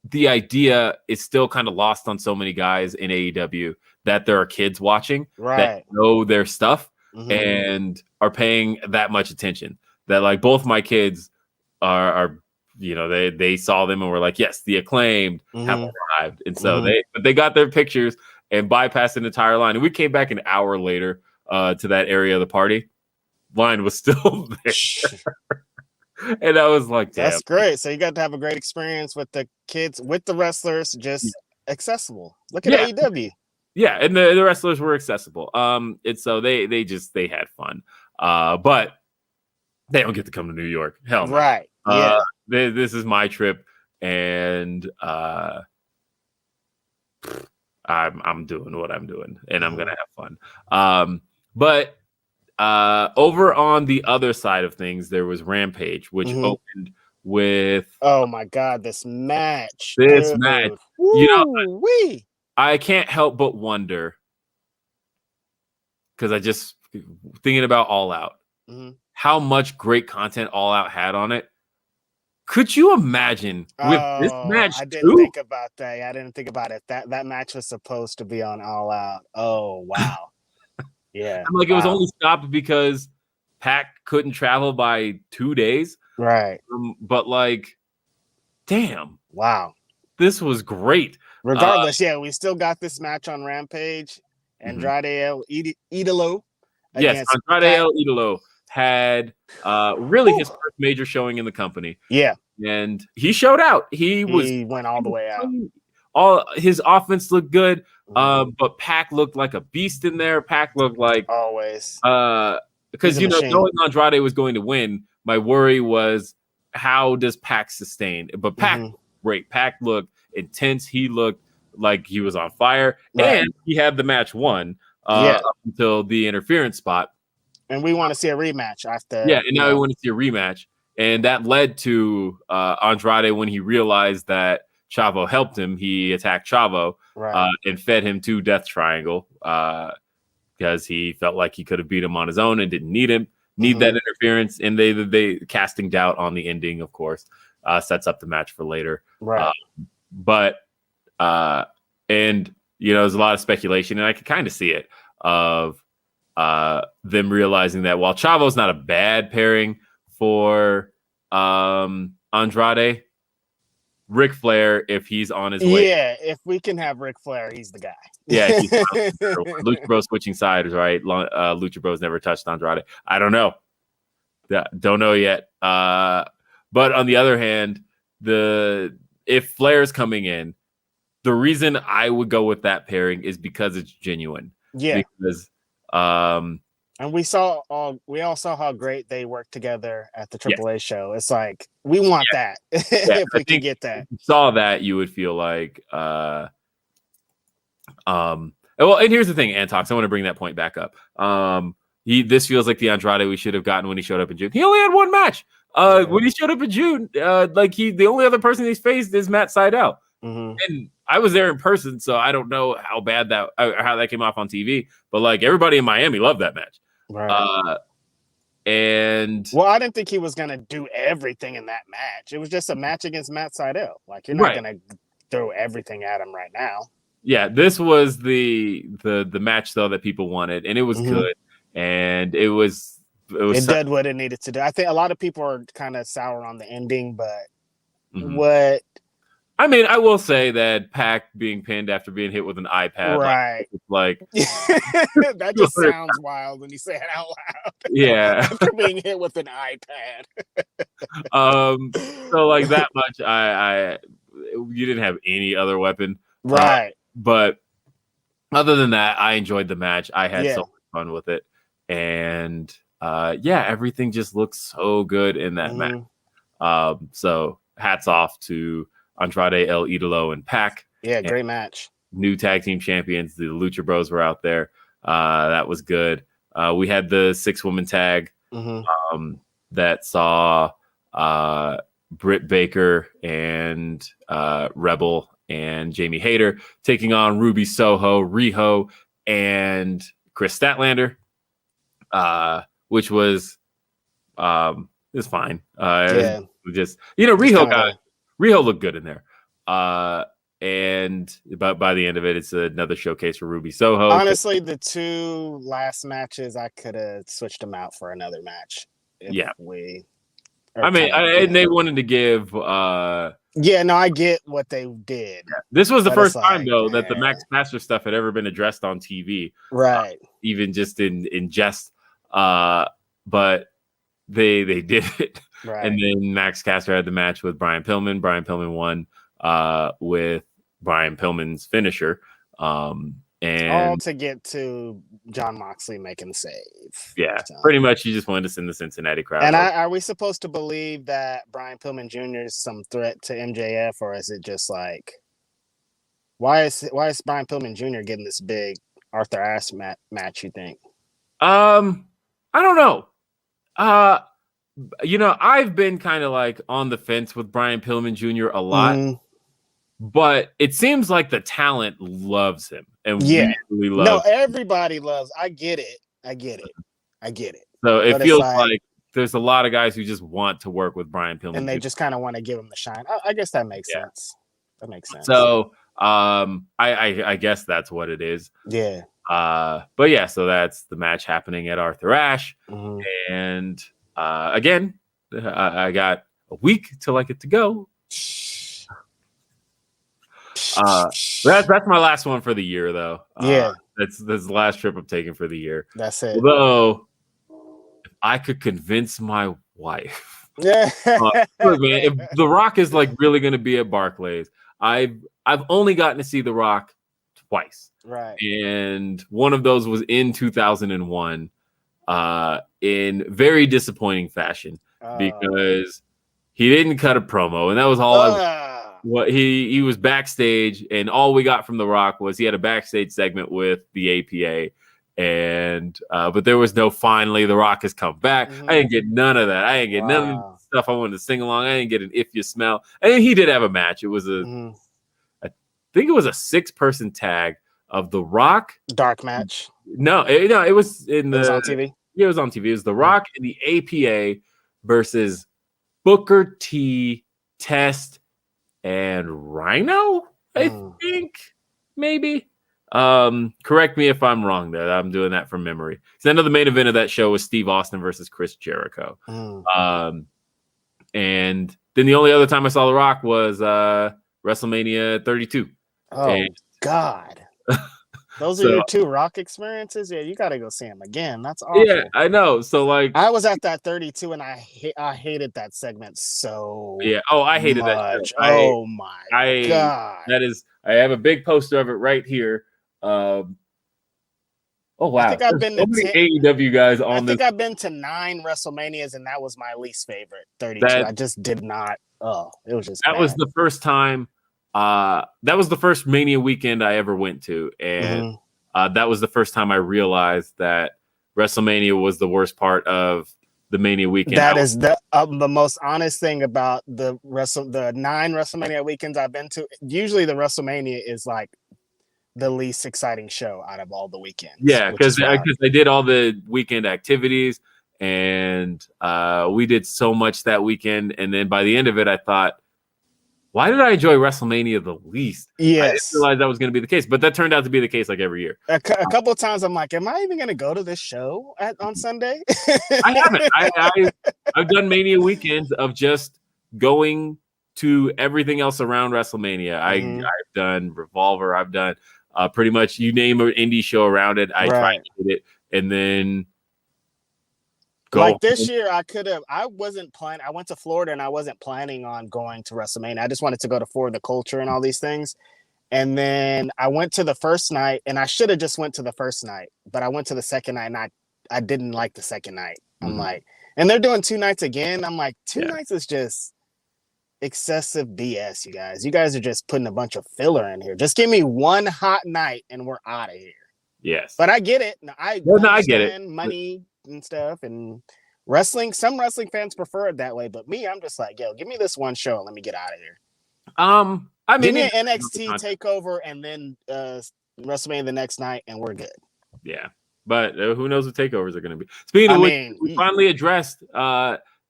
the idea is still kind of lost on so many guys in AEW that there are kids watching that know their stuff and are paying that much attention. That like both my kids are you know, they saw them and were like, "Yes, the Acclaimed have arrived," and so they got their pictures and bypassed an entire line. And we came back an hour later to that area of the party. Line was still there. And I was like, damn. That's great. So you got to have a great experience with the kids, with the wrestlers, just accessible. Look at AEW. Yeah, and the wrestlers were accessible. And so they had fun. But they don't get to come to New York. Hell no. Right. Yeah. This is my trip, and I'm doing what I'm doing, and I'm gonna have fun. But over on the other side of things, there was Rampage, which opened with oh my god, this match. You know, I can't help but wonder, because I just thinking about All Out, how much great content All Out had on it. Could you imagine with this match? I didn't think about that. I didn't think about it. That match was supposed to be on All Out. Oh wow. Yeah. I'm like, it was only stopped because Pac couldn't travel by 2 days. Right. But like, damn. Wow. This was great. Regardless, we still got this match on Rampage. Andrade El Idolo. Yes, Andrade El Idolo had really his first major showing in the company. Yeah. And he showed out. He went all the way out. All his offense looked good. But Pac looked like a beast in there. Pac looked like always. Because knowing Andrade was going to win, my worry was how does Pac sustain? But Pac looked great. Pac looked intense. He looked like he was on fire. Right. And he had the match won up until the interference spot. And we want to see a rematch after. Yeah, and now we want to see a rematch. And that led to Andrade, when he realized that Chavo helped him, he attacked Chavo and fed him to Death Triangle because he felt like he could have beat him on his own and didn't need that interference. And they casting doubt on the ending, of course, sets up the match for later. Right. And there's a lot of speculation, and I could kind of see it of them realizing that while Chavo's not a bad pairing for Andrade, Ric Flair, if he's on his way. Yeah, if we can have Ric Flair, he's the guy. Yeah, Lucha Bros switching sides, right? Lucha Bros never touched Andrade. I don't know. Don't know yet. But on the other hand, if Flair's coming in, the reason I would go with that pairing is because it's genuine. Yeah. Because and we all saw how great they worked together at the AAA show. It's like we want that. If we can get that. If you saw that, you would feel like well, and here's the thing, Antox, I want to bring that point back up. This feels like the Andrade we should have gotten when he showed up in June. He only had one match. When he showed up in June, the only other person he's faced is Matt Sydal. And I was there in person, so I don't know how bad how that came off on TV. But like everybody in Miami loved that match. Right. And I didn't think he was gonna do everything in that match. It was just a match against Matt Sydal. Like you're not gonna throw everything at him right now. Yeah, this was the match though that people wanted, and it was good, and it did what it needed to do. I think a lot of people are kind of sour on the ending, but what I mean, I will say that Pac being pinned after being hit with an iPad, Right. like That just sounds wild when you say it out loud. yeah. After being hit with an iPad. So like that much, you didn't have any other weapon, Right. but other than that, I enjoyed the match. I had Yeah. so much fun with it, and everything just looks so good in that match. So hats off to Andrade El Idolo and Pac. Yeah, great match. New tag team champions. The Lucha Bros were out there. That was good. We had the 6-woman tag that saw Britt Baker and Rebel and Jamie Hayter taking on Ruby Soho, Riho, and Chris Statlander, which was fine. Just Riho looked good in there. And by the end of it, it's another showcase for Ruby Soho. Honestly, the 2 last matches, I could have switched them out for another match. And they wanted to give. I get what they did. Yeah. This was the first time, though, that the Max Caster stuff had ever been addressed on TV. Right. Even just in jest. But they did it. Right. And then Max Caster had the match with Brian Pillman. Brian Pillman won with Brian Pillman's finisher. And all to get to John Moxley making the save. Yeah, pretty much. You just wanted to send the Cincinnati crowd. And are we supposed to believe that Brian Pillman Jr. is some threat to MJF, or is it just like, why is Brian Pillman Jr. getting this big Arthur Ashe match? You think? I don't know. I've been kind of like on the fence with Brian Pillman Jr. a lot. But it seems like the talent loves him, and really loves. No, everybody loves. I get it. So it feels like there's a lot of guys who just want to work with Brian Pillman, and they just kind of want to give him the shine. I guess that makes sense. That makes sense. So, I guess that's what it is. Yeah. But yeah, so that's the match happening at Arthur Ashe, and again, I got a week till I get to go. That's my last one for the year, though. That's the last trip I'm taking for the year. That's it. Although, if I could convince my wife, look, man, if The Rock is like really going to be at Barclays, I've only gotten to see The Rock twice, right? And one of those was in 2001, in very disappointing fashion because he didn't cut a promo, and that was all. What he was backstage, and all we got from The Rock was he had a backstage segment with the APA, and but there was no finally The Rock has come back. I didn't get none of that. I didn't get none of the stuff I wanted to sing along. I didn't get an If You Smell. And he did have a match. It was I think it was a 6-person tag of The Rock. Dark match. No, it was it was on TV. Yeah, it was on TV. It was The Rock and the APA versus Booker T, Test, and Rhino, I think, maybe. Correct me if I'm wrong there. I'm doing that from memory. So another main event of that show was Steve Austin versus Chris Jericho. And then the only other time I saw The Rock was WrestleMania 32. God. Those are your 2 Rock experiences? Yeah, you got to go see him again. That's awful. Yeah, I know. So, like, I was at that 32, and I hated that segment so I hated much. that. Oh, my God. That is, I have a big poster of it right here. Oh, wow. I think I've been to AEW guys on this. I think I've been to 9 WrestleManias, and that was my least favorite, 32. I just did not. It was just bad. Was the first time. That was the first Mania weekend I ever went to, and that was the first time I realized that WrestleMania was the worst part of the Mania weekend. That is the most honest thing about the 9 WrestleMania weekends I've been to. Usually, the WrestleMania is like the least exciting show out of all the weekends. Yeah, because they did all the weekend activities, and we did so much that weekend, and then by the end of it, I thought, why did I enjoy WrestleMania the least? Yes. I didn't realize that was going to be the case, but that turned out to be the case like every year. A couple of times I'm like, am I even going to go to this show on Sunday? I haven't. I've done Mania weekends of just going to everything else around WrestleMania. Mhm. I've done Revolver. I've done pretty much you name an indie show around it. I tried Right. to get it, and then go Like this home. year, I wasn't planning. I went to Florida and I wasn't planning on going to WrestleMania. I just wanted to go to For the Culture and all these things. And then I went to the first night, and I should have just went to the first night, but I went to the second night, and I didn't like the second night. I'm Mhm. like, and they're doing 2 nights again. I'm like, two Yeah. nights is just excessive BS, you guys. You guys are just putting a bunch of filler in here. Just give me one hot night and we're out of here. Yes. But I get it. I I get it. understand money and stuff and wrestling. Some wrestling fans prefer it that way, but me, I'm just like, yo, give me this one show and let me get out of here. I mean, Give me an NXT takeover and then WrestleMania the next night, and we're good. Yeah, but who knows what takeovers are going to be. Speaking of which, we finally addressed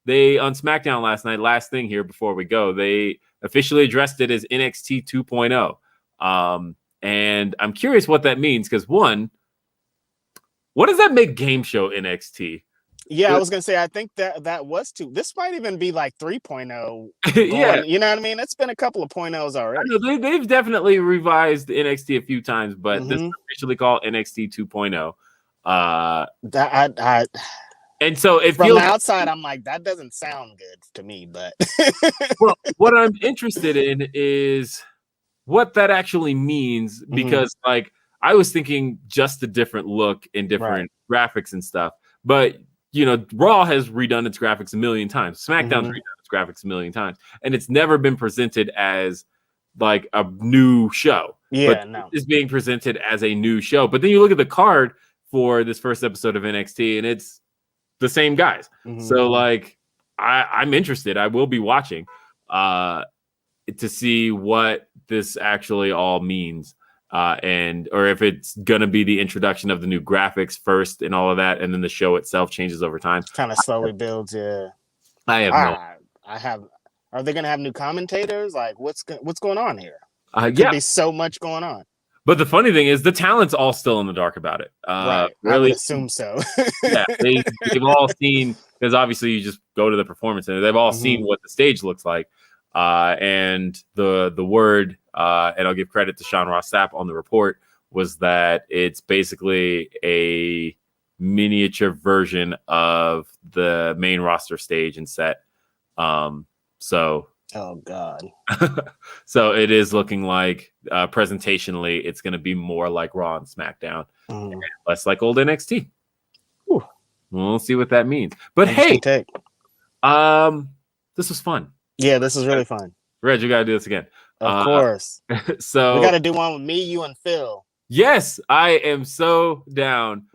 they on SmackDown last night. Last thing here before we go, they officially addressed it as NXT 2.0. And I'm curious what that means because one, what does that make game show NXT? Yeah, I was gonna say I think that was 2. This might even be like 3.0. Yeah, you know what I mean. It's been a couple of .0s already. They've definitely revised NXT a few times, but this is officially called NXT 2.0. And so it from feels the outside, I'm like, that doesn't sound good to me. But well, what I'm interested in is what that actually means because, like, I was thinking just a different look and different graphics and stuff, but you know, Raw has redone its graphics a million times. SmackDown's redone its graphics a million times, and it's never been presented as like a new show. Yeah, but it's being presented as a new show. But then you look at the card for this first episode of NXT, and it's the same guys. So, like, I'm interested. I will be watching to see what this actually all means. Or if it's gonna be the introduction of the new graphics first and all of that, and then the show itself changes over time. Kind of slowly builds. Yeah, I have no. Are they gonna have new commentators? Like, what's going on here? Could be so much going on. But the funny thing is, the talent's all still in the dark about it. Right, really, I would assume so. Yeah, they've all seen because obviously you just go to the performance center. They've all seen what the stage looks like. And the word, and I'll give credit to Sean Ross Sapp on the report, was that it's basically a miniature version of the main roster stage and set. Oh God. So it is looking like presentationally it's going to be more like Raw and SmackDown, and less like old NXT. Ooh. We'll see what that means. But hey, this was fun. Yeah, this is really fun. Reg, you got to do this again. Of course. So we got to do one with me, you, and Phil. Yes, I am so down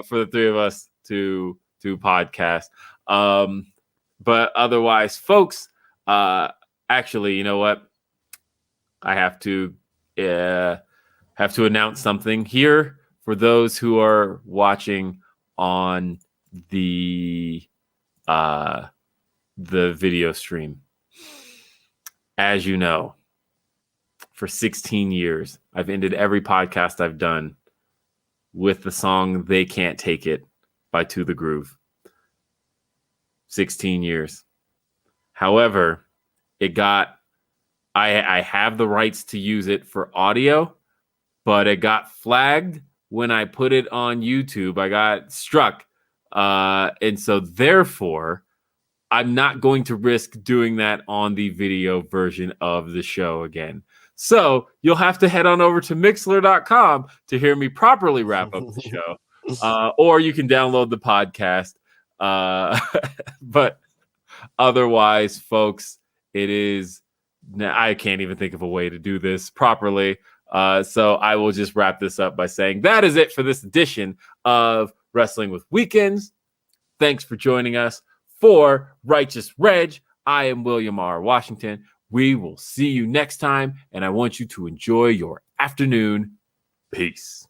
for the three of us to podcast. But otherwise, folks, actually, you know what? I have to announce something here for those who are watching on the video stream. As you know, for 16 years, I've ended every podcast I've done with the song "They Can't Take It" by To The Groove. 16 years. However, I have the rights to use it for audio, but it got flagged when I put it on YouTube. I got struck. And so therefore, I'm not going to risk doing that on the video version of the show again. So you'll have to head on over to Mixlr.com to hear me properly wrap up the show. Or you can download the podcast. But otherwise, folks, I can't even think of a way to do this properly. So I will just wrap this up by saying that is it for this edition of Wrestling with Weekends. Thanks for joining us. For Righteous Reg, I am William R. Washington. We will see you next time, and I want you to enjoy your afternoon. Peace.